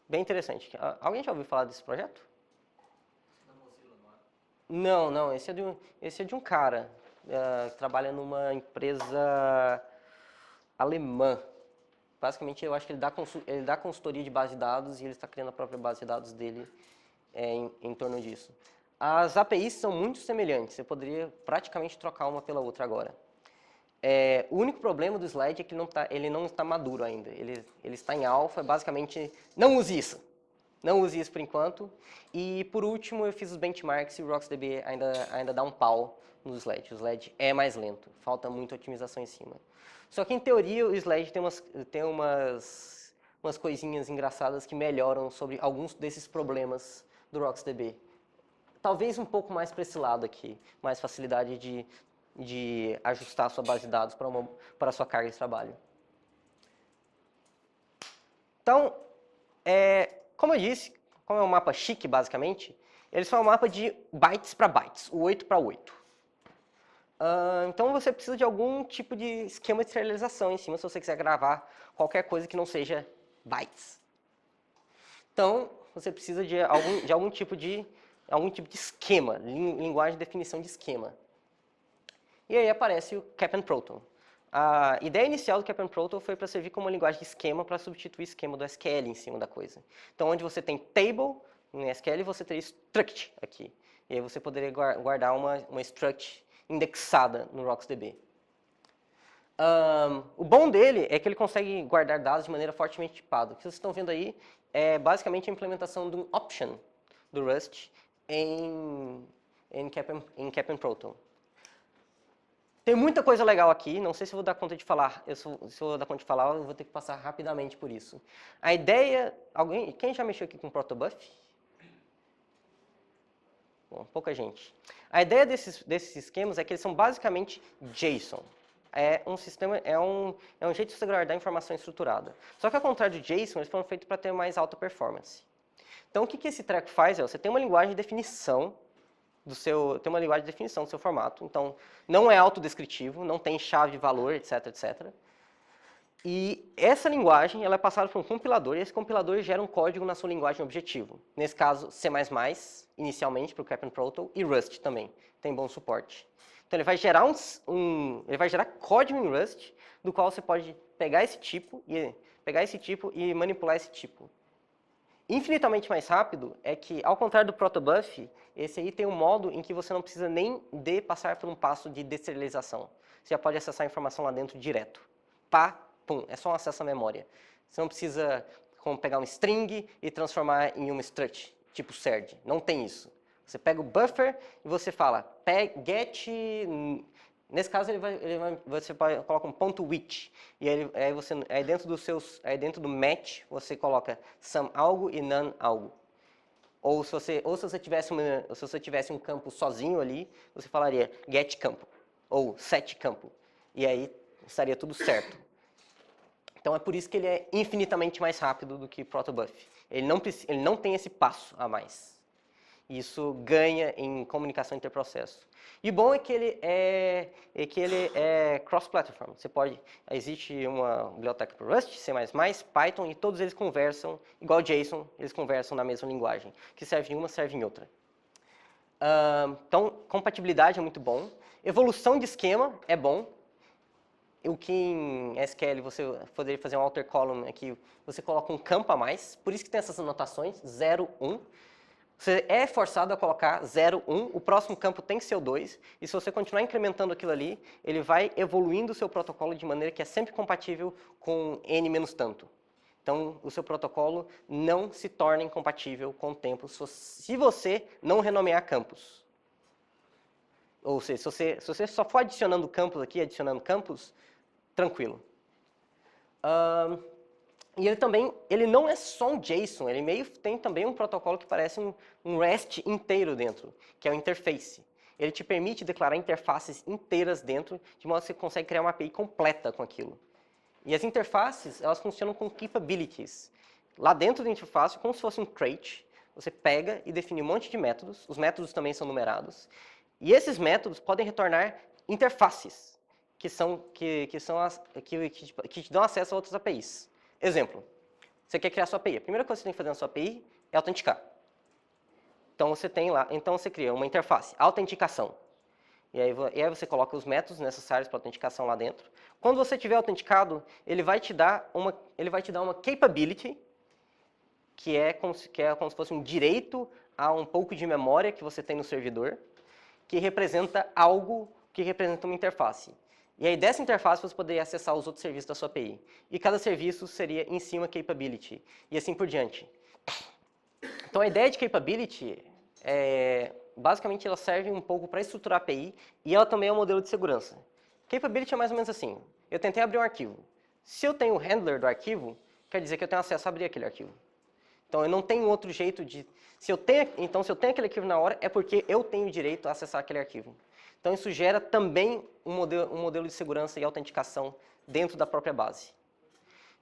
Bem interessante. Alguém já ouviu falar desse projeto? Não. Esse é de um cara que trabalha numa empresa alemã. Basicamente, eu acho que ele dá consultoria de base de dados e ele está criando a própria base de dados dele em torno disso. As APIs são muito semelhantes, você poderia praticamente trocar uma pela outra agora. O único problema do Slide é que ele não está maduro ainda, ele está em alfa, basicamente, não use isso. Não use isso por enquanto. E, por último, eu fiz os benchmarks e o RocksDB ainda dá um pau no Sled. O Sled é mais lento, falta muita otimização em cima. Só que, em teoria, o Sled tem umas coisinhas engraçadas que melhoram sobre alguns desses problemas do RocksDB. Talvez um pouco mais para esse lado aqui, mais facilidade de ajustar a sua base de dados para a sua carga de trabalho. Então, como eu disse, como é um mapa chique, basicamente, eles são um mapa de bytes para bytes, o 8 para 8. Então, você precisa de algum tipo de esquema de serialização em cima, se você quiser gravar qualquer coisa que não seja bytes. Então, você precisa de algum tipo de esquema, linguagem de definição de esquema. E aí aparece o Cap and Proto. A ideia inicial do Cap and Proto foi para servir como uma linguagem de esquema para substituir o esquema do SQL em cima da coisa. Então, onde você tem table no SQL, você teria struct aqui. E aí você poderia guardar uma struct indexada no RocksDB. O bom dele é que ele consegue guardar dados de maneira fortemente tipada. O que vocês estão vendo aí é basicamente a implementação de um option do Rust em Cap and Proto. Tem muita coisa legal aqui, não sei se eu vou dar conta de falar. Se eu vou dar conta de falar, eu vou ter que passar rapidamente por isso. A ideia... Quem já mexeu aqui com Protobuf? Bom, pouca gente. A ideia desses esquemas é que eles são basicamente JSON. É um jeito de você guardar informação estruturada. Só que, ao contrário de JSON, eles foram feitos para ter mais alta performance. Então, o que esse treco faz é, você tem uma linguagem de definição do seu formato. Então, não é autodescritivo, não tem chave de valor, etc, etc. E essa linguagem, ela é passada por um compilador, e esse compilador gera um código na sua linguagem objetivo. Nesse caso, C++, inicialmente, para o Cap'n Proto, e Rust também, tem bom suporte. Então, ele vai gerar ele vai gerar código em Rust, do qual você pode pegar esse tipo e manipular esse tipo. Infinitamente mais rápido é que, ao contrário do protobuf, esse aí tem um modo em que você não precisa nem de passar por um passo de deserialização. Você já pode acessar a informação lá dentro direto. Pá, pum, é só um acesso à memória. Você não precisa como pegar um string e transformar em uma strut, tipo serd. Não tem isso. Você pega o buffer e você fala get. Nesse caso você coloca um ponto .which e aí dentro do match você coloca some algo e none algo. Ou se você tivesse um campo sozinho ali, você falaria get campo ou set campo. E aí estaria tudo certo. Então é por isso que ele é infinitamente mais rápido do que protobuf. Ele não tem esse passo a mais. Isso ganha em comunicação interprocesso. E o bom é que ele é cross-platform. Existe uma biblioteca para Rust, C++, Python, e todos eles conversam, igual JSON, eles conversam na mesma linguagem. Que serve em uma, serve em outra. Então, compatibilidade é muito bom. Evolução de esquema é bom. O que em SQL você poderia fazer um alter column aqui, você coloca um campo a mais. Por isso que tem essas anotações, 0, 1. Você é forçado a colocar 0, 1, o próximo campo tem que ser o 2, e se você continuar incrementando aquilo ali, ele vai evoluindo o seu protocolo de maneira que é sempre compatível com n menos tanto. Então, o seu protocolo não se torna incompatível com o tempo se você não renomear campos. Ou seja, se você só for adicionando campos aqui, tranquilo. E ele não é só um JSON, ele tem também um protocolo que parece um REST inteiro dentro, que é o interface. Ele te permite declarar interfaces inteiras dentro, de modo que você consegue criar uma API completa com aquilo. E as interfaces, elas funcionam com capabilities. Lá dentro da interface, como se fosse um crate, você pega e define um monte de métodos, os métodos também são numerados, e esses métodos podem retornar interfaces, que te dão acesso a outras APIs. Exemplo, você quer criar sua API. A primeira coisa que você tem que fazer na sua API é autenticar. Então você cria uma interface, autenticação. E aí você coloca os métodos necessários para autenticação lá dentro. Quando você tiver autenticado, ele vai te dar uma capability, que é como se fosse um direito a um pouco de memória que você tem no servidor, que representa uma interface. E aí, dessa interface, você poderia acessar os outros serviços da sua API. E cada serviço seria, em si, uma capability. E assim por diante. Então, a ideia de capability, basicamente, ela serve um pouco para estruturar a API. E ela também é um modelo de segurança. Capability é mais ou menos assim. Eu tentei abrir um arquivo. Se eu tenho o handler do arquivo, quer dizer que eu tenho acesso a abrir aquele arquivo. Então, eu não tenho outro jeito de... se eu tenho aquele arquivo na hora, é porque eu tenho direito a acessar aquele arquivo. Então, isso gera também um modelo de segurança e autenticação dentro da própria base.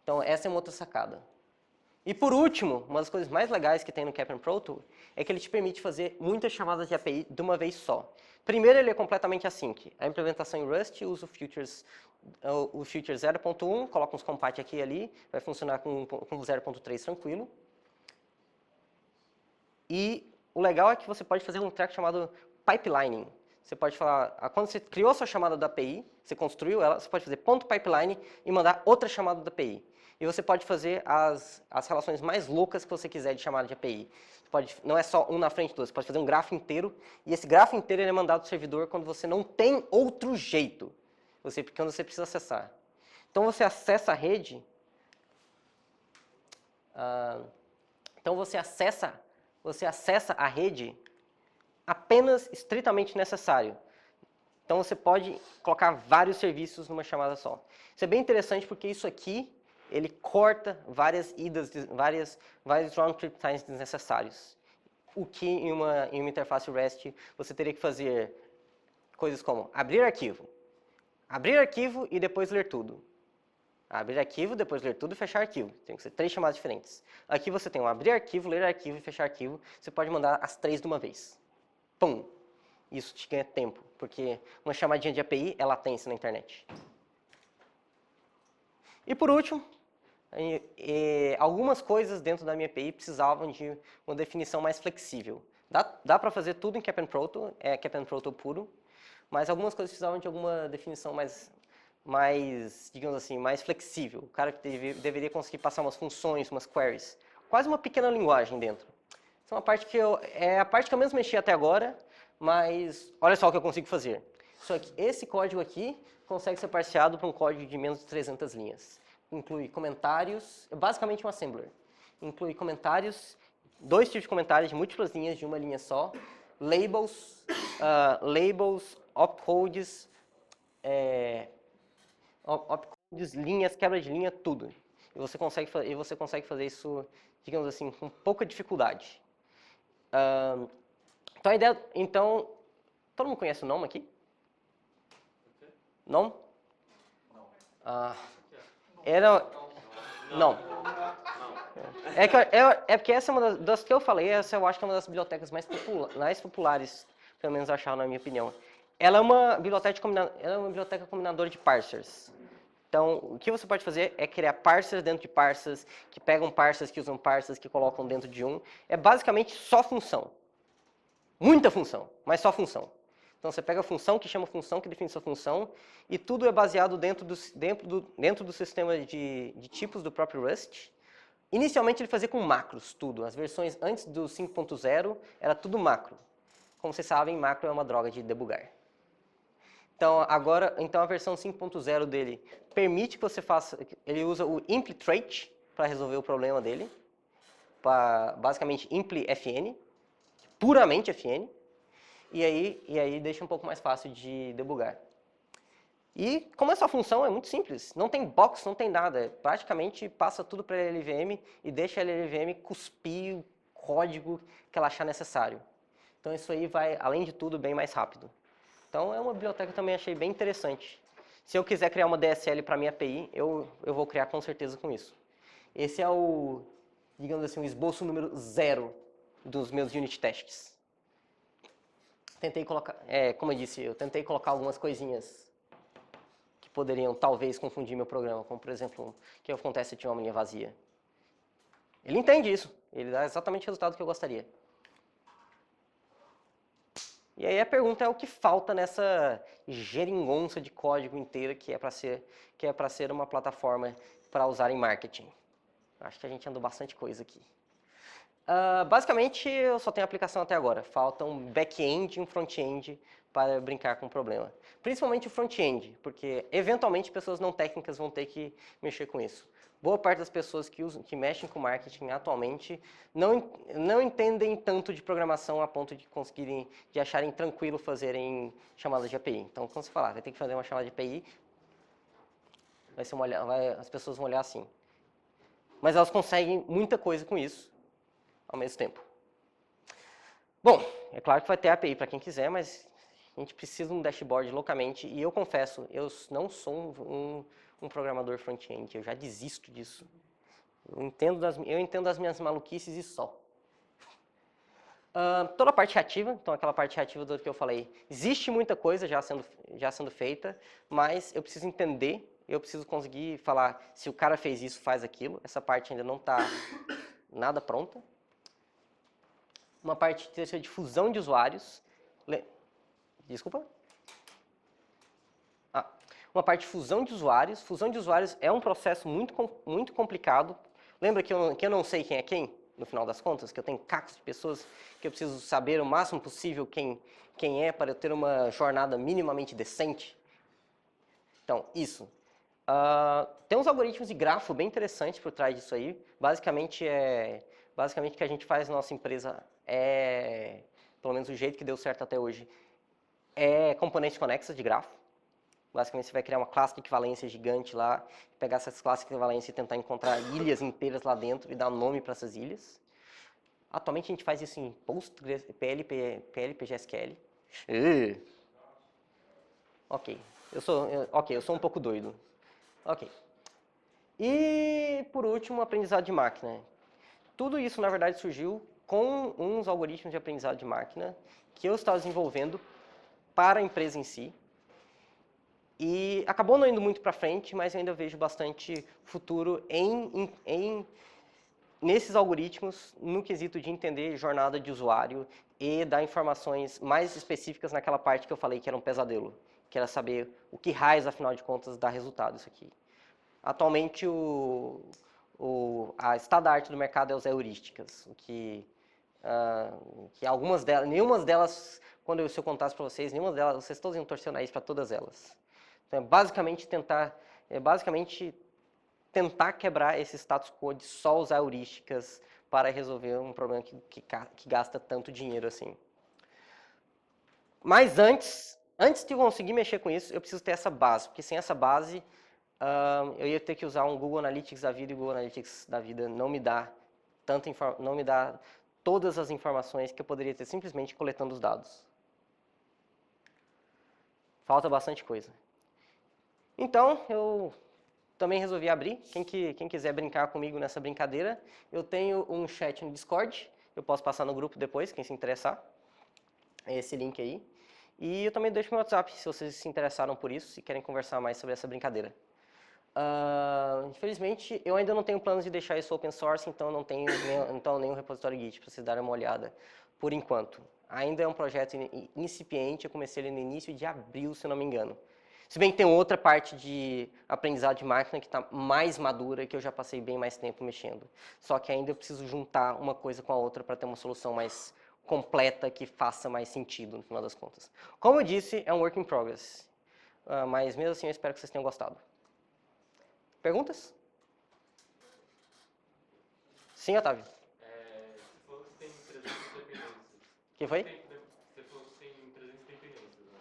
Então, essa é uma outra sacada. E, por último, uma das coisas mais legais que tem no Cap'n Proto é que ele te permite fazer muitas chamadas de API de uma vez só. Primeiro, ele é completamente async. A implementação em Rust usa o Futures 0.1, coloca uns compat aqui e ali, vai funcionar com 0.3 tranquilo. E o legal é que você pode fazer um treco chamado pipelining. Você pode falar, quando você criou a sua chamada da API, você construiu ela, você pode fazer .pipeline e mandar outra chamada da API. E você pode fazer as relações mais loucas que você quiser de chamada de API. Não é só um na frente do outro, você pode fazer um grafo inteiro, e esse grafo inteiro ele é mandado do servidor quando você não tem outro jeito, quando você precisa acessar. Então você acessa a rede, você acessa a rede apenas estritamente necessário. Então, você pode colocar vários serviços numa chamada só. Isso é bem interessante porque isso aqui, ele corta vários round trip times desnecessários. O que em uma interface REST você teria que fazer coisas como abrir arquivo e depois ler tudo. Abrir arquivo, depois ler tudo e fechar arquivo. Tem que ser 3 chamadas diferentes. Aqui você tem um abrir arquivo, ler arquivo e fechar arquivo. Você pode mandar as 3 de uma vez. Pum! Isso te ganha tempo, porque uma chamadinha de API é latência na internet. E por último, algumas coisas dentro da minha API precisavam de uma definição mais flexível. Dá para fazer tudo em Cap and Proto, é Cap and Proto puro, mas algumas coisas precisavam de alguma definição mais, digamos assim, mais flexível. O cara que deveria conseguir passar umas funções, umas queries. Quase uma pequena linguagem dentro. Essa é uma parte que é a parte que eu mesmo mexi até agora, mas olha só o que eu consigo fazer. Esse código aqui consegue ser parseado para um código de menos de 300 linhas. Inclui comentários, é basicamente um assembler. Inclui comentários, 2 tipos de comentários de múltiplas linhas de uma linha só, labels, opcodes, linhas, quebra de linha, tudo. E você consegue fazer isso, digamos assim, com pouca dificuldade. Então, a ideia, todo mundo conhece o GNOME aqui? GNOME? Não. É porque essa é uma das que eu falei, essa eu acho que é uma das bibliotecas mais populares, pelo menos achar na minha opinião. Ela é uma biblioteca combinadora de parsers. Então, o que você pode fazer é criar parsers dentro de parsers, que pegam parsers, que usam parsers, que colocam dentro de um. É basicamente só função. Muita função, mas só função. Então, você pega a função, que chama função, que define sua função, e tudo é baseado dentro do sistema de tipos do próprio Rust. Inicialmente, ele fazia com macros, tudo. As versões antes do 5.0 era tudo macro. Como vocês sabem, macro é uma droga de debugar. Então, a versão 5.0 dele permite que você faça... Ele usa o impl trait para resolver o problema dele. Basicamente, impl fn, puramente fn. E aí deixa um pouco mais fácil de debugar. E como essa função é muito simples, não tem box, não tem nada, praticamente passa tudo para a LLVM e deixa a LLVM cuspir o código que ela achar necessário. Então isso aí vai, além de tudo, bem mais rápido. Então é uma biblioteca que eu também achei bem interessante. Se eu quiser criar uma DSL para minha API, eu vou criar com certeza com isso. Esse é o, digamos assim, o esboço número 0 dos meus unit tests. Tentei colocar, como eu disse, eu tentei colocar algumas coisinhas que poderiam talvez confundir meu programa, como por exemplo, o que acontece se tiver uma linha vazia. Ele entende isso, ele dá exatamente o resultado que eu gostaria. E aí a pergunta é o que falta nessa geringonça de código inteira que é para ser uma plataforma para usar em marketing. Acho que a gente andou bastante coisa aqui. Basicamente, eu só tenho aplicação até agora. Falta um back-end e um front-end para brincar com o problema. Principalmente o front-end, porque eventualmente pessoas não técnicas vão ter que mexer com isso. Boa parte das pessoas que mexem com marketing atualmente não entendem tanto de programação a ponto de acharem tranquilo fazerem chamadas de API. Então, quando você falar, vai ter que fazer uma chamada de API, as pessoas vão olhar assim. Mas elas conseguem muita coisa com isso ao mesmo tempo. Bom, é claro que vai ter API para quem quiser, mas a gente precisa de um dashboard loucamente. E eu confesso, eu não sou um programador front-end, eu já desisto disso. Eu entendo das minhas maluquices e só. Toda a parte reativa, então aquela parte reativa do que eu falei, existe muita coisa já sendo feita, mas eu preciso entender, eu preciso conseguir falar se o cara fez isso, faz aquilo. Essa parte ainda não está nada pronta. Uma parte de fusão de usuários. Desculpa? Uma parte de fusão de usuários. Fusão de usuários é um processo muito complicado. Lembra que eu não sei quem é quem, no final das contas? Que eu tenho cacos de pessoas que eu preciso saber o máximo possível quem é para eu ter uma jornada minimamente decente? Então, isso. Tem uns algoritmos de grafo bem interessantes por trás disso aí. Basicamente, o que a gente faz na nossa empresa pelo menos o jeito que deu certo até hoje, é componentes conexas de grafo. Basicamente, você vai criar uma classe de equivalência gigante lá, pegar essas classes de equivalência e tentar encontrar ilhas inteiras lá dentro e dar nome para essas ilhas. Atualmente, a gente faz isso em Postgres, PLPGSQL. Ok, eu sou um pouco doido. Ok. E, por último, aprendizado de máquina. Tudo isso, na verdade, surgiu com uns algoritmos de aprendizado de máquina que eu estava desenvolvendo para a empresa em si. E acabou não indo muito para frente, mas eu ainda vejo bastante futuro nesses algoritmos, no quesito de entender jornada de usuário e dar informações mais específicas naquela parte que eu falei que era um pesadelo, que era saber o que raios, afinal de contas, dá resultado isso aqui. Atualmente, a estándar da arte do mercado é as heurísticas, que algumas delas, nenhuma delas, se eu contasse para vocês, nenhuma delas, vocês todos iam torcer o nariz para todas elas. Então, é basicamente tentar quebrar esse status quo de só usar heurísticas para resolver um problema que gasta tanto dinheiro assim. Mas antes de eu conseguir mexer com isso, eu preciso ter essa base, porque sem essa base, eu ia ter que usar um Google Analytics da vida, e o Google Analytics da vida não me dá todas as informações que eu poderia ter simplesmente coletando os dados. Falta bastante coisa. Então, eu também resolvi abrir. Quem quiser brincar comigo nessa brincadeira, eu tenho um chat no Discord. Eu posso passar no grupo depois, quem se interessar. É esse link aí. E eu também deixo meu WhatsApp, se vocês se interessaram por isso, se querem conversar mais sobre essa brincadeira. Infelizmente, eu ainda não tenho planos de deixar isso open source, então não tenho nenhum repositório Git para vocês darem uma olhada, por enquanto. Ainda é um projeto incipiente, eu comecei ele no início de abril, se eu não me engano. Se bem que tem outra parte de aprendizado de máquina que está mais madura, que eu já passei bem mais tempo mexendo. Só que ainda eu preciso juntar uma coisa com a outra para ter uma solução mais completa, que faça mais sentido, no final das contas. Como eu disse, é um work in progress. Mas mesmo assim, eu espero que vocês tenham gostado. Perguntas? Sim, Otávio. Você falou que tem 300 dependências. Que foi? Você falou que tem 300 dependências, né?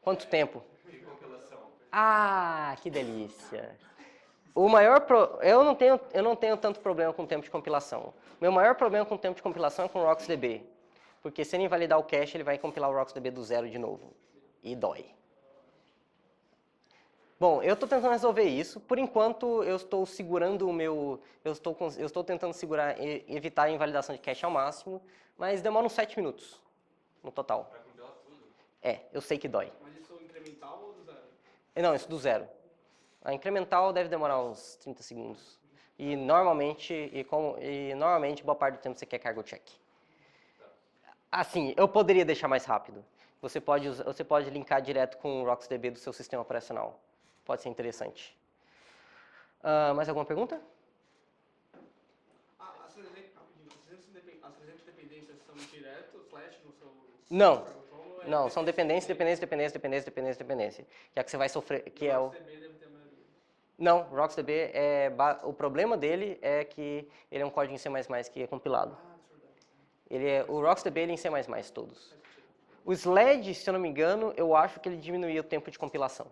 Quanto tempo? De compilação. Ah, que delícia. Eu não tenho tanto problema com o tempo de compilação. Meu maior problema com o tempo de compilação é com o RocksDB. Porque se ele invalidar o cache, ele vai compilar o RocksDB do zero de novo. E dói. Bom, eu estou tentando resolver isso. Por enquanto, eu estou segurando o meu... Eu estou tentando segurar e evitar a invalidação de cache ao máximo, mas demora uns 7 minutos no total. Para compilar tudo? Eu sei que dói. Mas isso é incremental ou do zero? Não, isso do zero. A incremental deve demorar uns 30 segundos. E normalmente, boa parte do tempo você quer cargo check. Assim, eu poderia deixar mais rápido. Você pode linkar direto com o RocksDB do seu sistema operacional. Pode ser interessante. Mais alguma pergunta? As 300 dependências são direto, flash no seu... Não, são dependência. Que é a que você vai sofrer, que é o... RocksDB deve ter a maioria. Não, RocksDB, o problema dele é que ele é um código em C++ que é compilado. O RocksDB ele é em C++ todos. O SLED, se eu não me engano, eu acho que ele diminuía o tempo de compilação.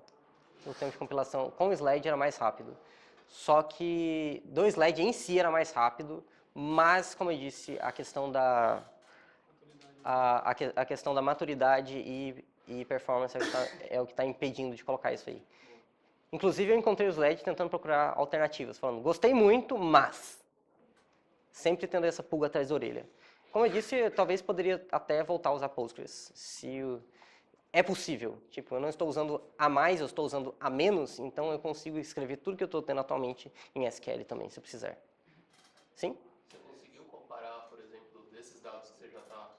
O tempo de compilação com o SLED era mais rápido. Só que do SLED em si era mais rápido, mas, como eu disse, a questão da maturidade e performance é o que está impedindo de colocar isso aí. Inclusive, eu encontrei o SLED tentando procurar alternativas, falando, gostei muito, mas... Sempre tendo essa pulga atrás da orelha. Como eu disse, talvez poderia até voltar a usar Postgres, é possível. Tipo, eu não estou usando a mais, eu estou usando a menos, então eu consigo escrever tudo que eu estou tendo atualmente em SQL também, se eu precisar. Sim? Você conseguiu comparar, por exemplo, desses dados que você já está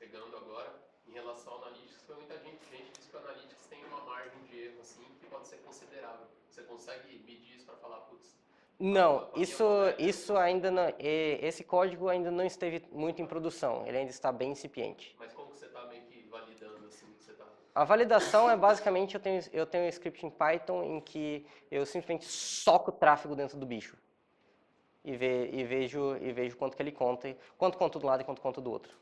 pegando agora, em relação ao Analytics? Porque muita gente diz que o Analytics tem uma margem de erro assim, que pode ser considerável. Você consegue medir isso para falar, putz... Não, isso ainda não, esse código ainda não esteve muito em produção, ele ainda está bem incipiente. Mas como que você está meio que validando assim que você está... A validação é basicamente, eu tenho um script em Python em que eu simplesmente soco o tráfego dentro do bicho. E vejo quanto que ele conta, quanto conta de um lado e quanto conta do outro.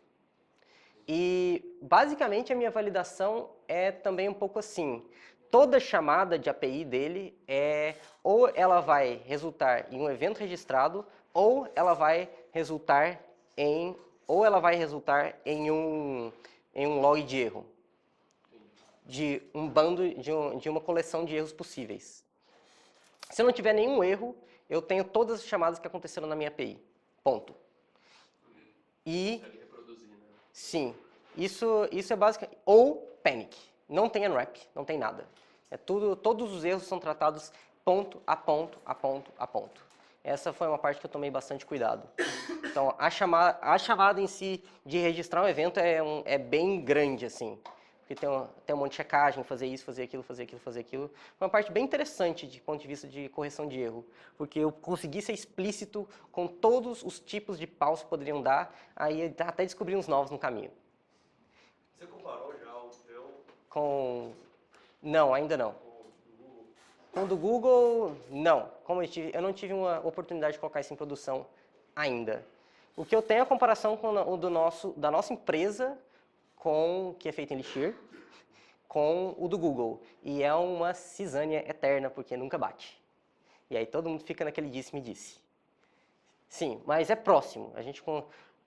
E basicamente a minha validação é também um pouco assim. Toda chamada de API dele ou ela vai resultar em um evento registrado, ou ela vai resultar em um log de erro. De um bando, de uma coleção de erros possíveis. Se eu não tiver nenhum erro, eu tenho todas as chamadas que aconteceram na minha API. Ponto. E, Consegue reproduzir, né? sim, isso é basicamente... Ou panic. Não tem unwrap, não tem nada. É tudo, todos os erros são tratados ponto a ponto, a ponto, a ponto. Essa foi uma parte que eu tomei bastante cuidado. Então, a chamada em si de registrar um evento é bem grande, assim. Porque tem um monte de checagem, fazer isso, fazer aquilo, fazer aquilo, fazer aquilo. Foi uma parte bem interessante de ponto de vista de correção de erro. Porque eu consegui ser explícito com todos os tipos de paus que poderiam dar, aí até descobrir uns novos no caminho. Você comparou já o teu Com... Não, ainda não. com o do Google? Com o do Google, não. Como eu não tive uma oportunidade de colocar isso em produção ainda. O que eu tenho é a comparação com o da nossa empresa, que é feito em Elixir, com o do Google. E é uma cisânia eterna, porque nunca bate. E aí todo mundo fica naquele disse-me-disse. Sim, mas é próximo. A gente,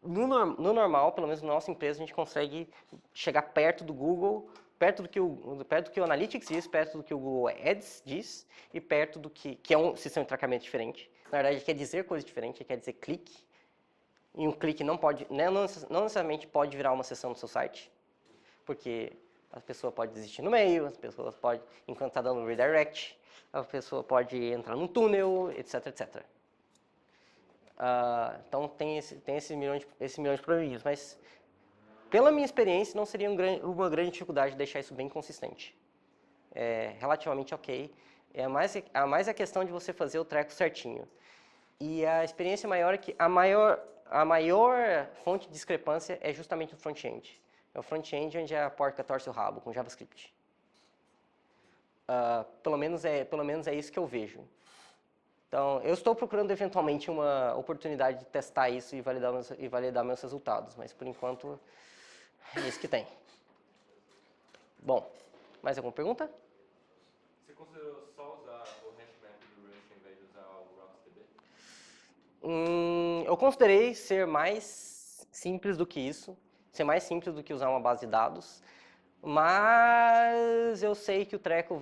no normal, pelo menos na nossa empresa, a gente consegue chegar perto do Google, perto do que o Analytics diz, perto do que o Google Ads diz, e perto do que é um sistema de tratamento diferente. Na verdade, quer dizer coisa diferente, quer dizer clique. E um clique não necessariamente pode virar uma sessão no seu site, porque a pessoa pode desistir no meio, as pessoas podem, enquanto está dando redirect, a pessoa pode entrar num túnel, etc, etc. Então tem esse milhão de probleminhas, mas pela minha experiência não seria uma grande dificuldade deixar isso bem consistente. É relativamente ok. É mais a questão de você fazer o treco certinho. E a experiência maior é que a maior fonte de discrepância é justamente o front-end. É o front-end onde a porca torce o rabo, com JavaScript. Pelo menos é isso que eu vejo. Então, eu estou procurando eventualmente uma oportunidade de testar isso e validar meus resultados, mas por enquanto é isso que tem. Bom, mais alguma pergunta? Você considerou só usar o hashmap do Rust em vez de usar o RocksDB? Eu considerei ser mais simples do que isso, ser mais simples do que usar uma base de dados, mas eu sei que o treco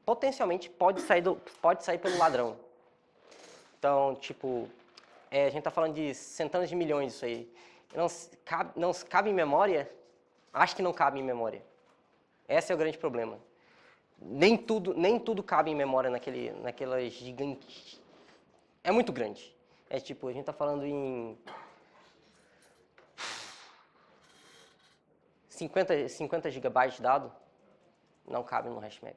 potencialmente pode sair pelo ladrão. Então, tipo, a gente está falando de centenas de milhões isso aí. Não cabe em memória? Acho que não cabe em memória. Esse é o grande problema. Nem tudo cabe em memória naquela gigante. É muito grande. É tipo, a gente está falando em 50 GB de dado, não cabe no hashmap.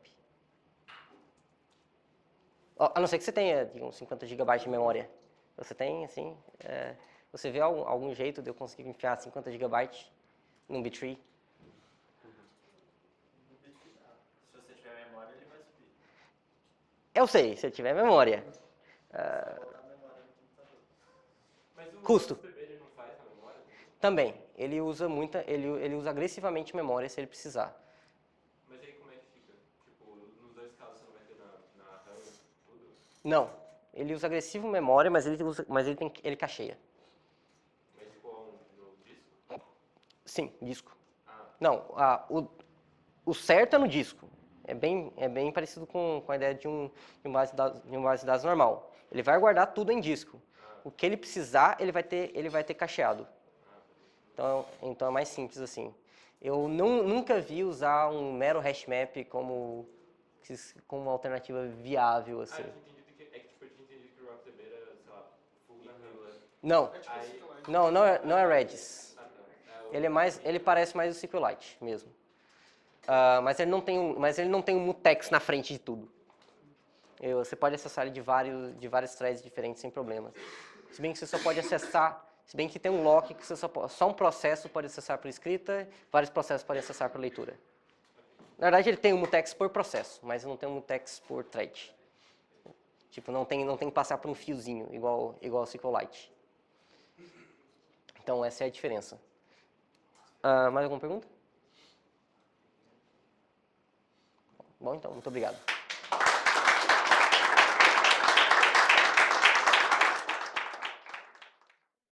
A não ser que você tenha, digamos, 50 GB de memória. Você tem, assim, você vê algum jeito de eu conseguir enfiar 50 GB num B-tree? Se você tiver memória, ele vai subir. Eu sei, se eu tiver memória. Colocar a memória no computador. Mas o Custo. RocksDB ele não faz na memória? Também. Ele usa agressivamente memória se ele precisar. Mas aí como é que fica? Tipo, nos dois casos você não vai ter na RAM, tudo? Não. Ele usa agressivo memória, mas ele cacheia. Mas como no disco? Sim, disco. Ah, Não, o certo é no disco. É bem parecido com a ideia de uma base de dados normal. Ele vai guardar tudo em disco. O que ele precisar, ele vai ter cacheado. Então é mais simples assim. Eu nunca vi usar um mero hashmap como uma alternativa viável assim. eu tinha entendido que eu tinha entendido que o RocksDB era, sei lá, full na RAM. Não, É tipo Aí- SQLite. não é Redis. Ah, tá. Ele parece mais o SQLite mesmo. Mas ele não tem um mutex na frente de tudo. Você pode acessar ele de vários threads diferentes sem problema. Se bem que você só pode acessar, se bem que tem um lock que só um processo pode acessar por escrita, vários processos podem acessar por leitura. Na verdade, ele tem um mutex por processo, mas não tem um mutex por thread. Tipo, não tem que passar por um fiozinho, igual o SQLite. Então, essa é a diferença. Mais alguma pergunta? Bom, então, muito obrigado.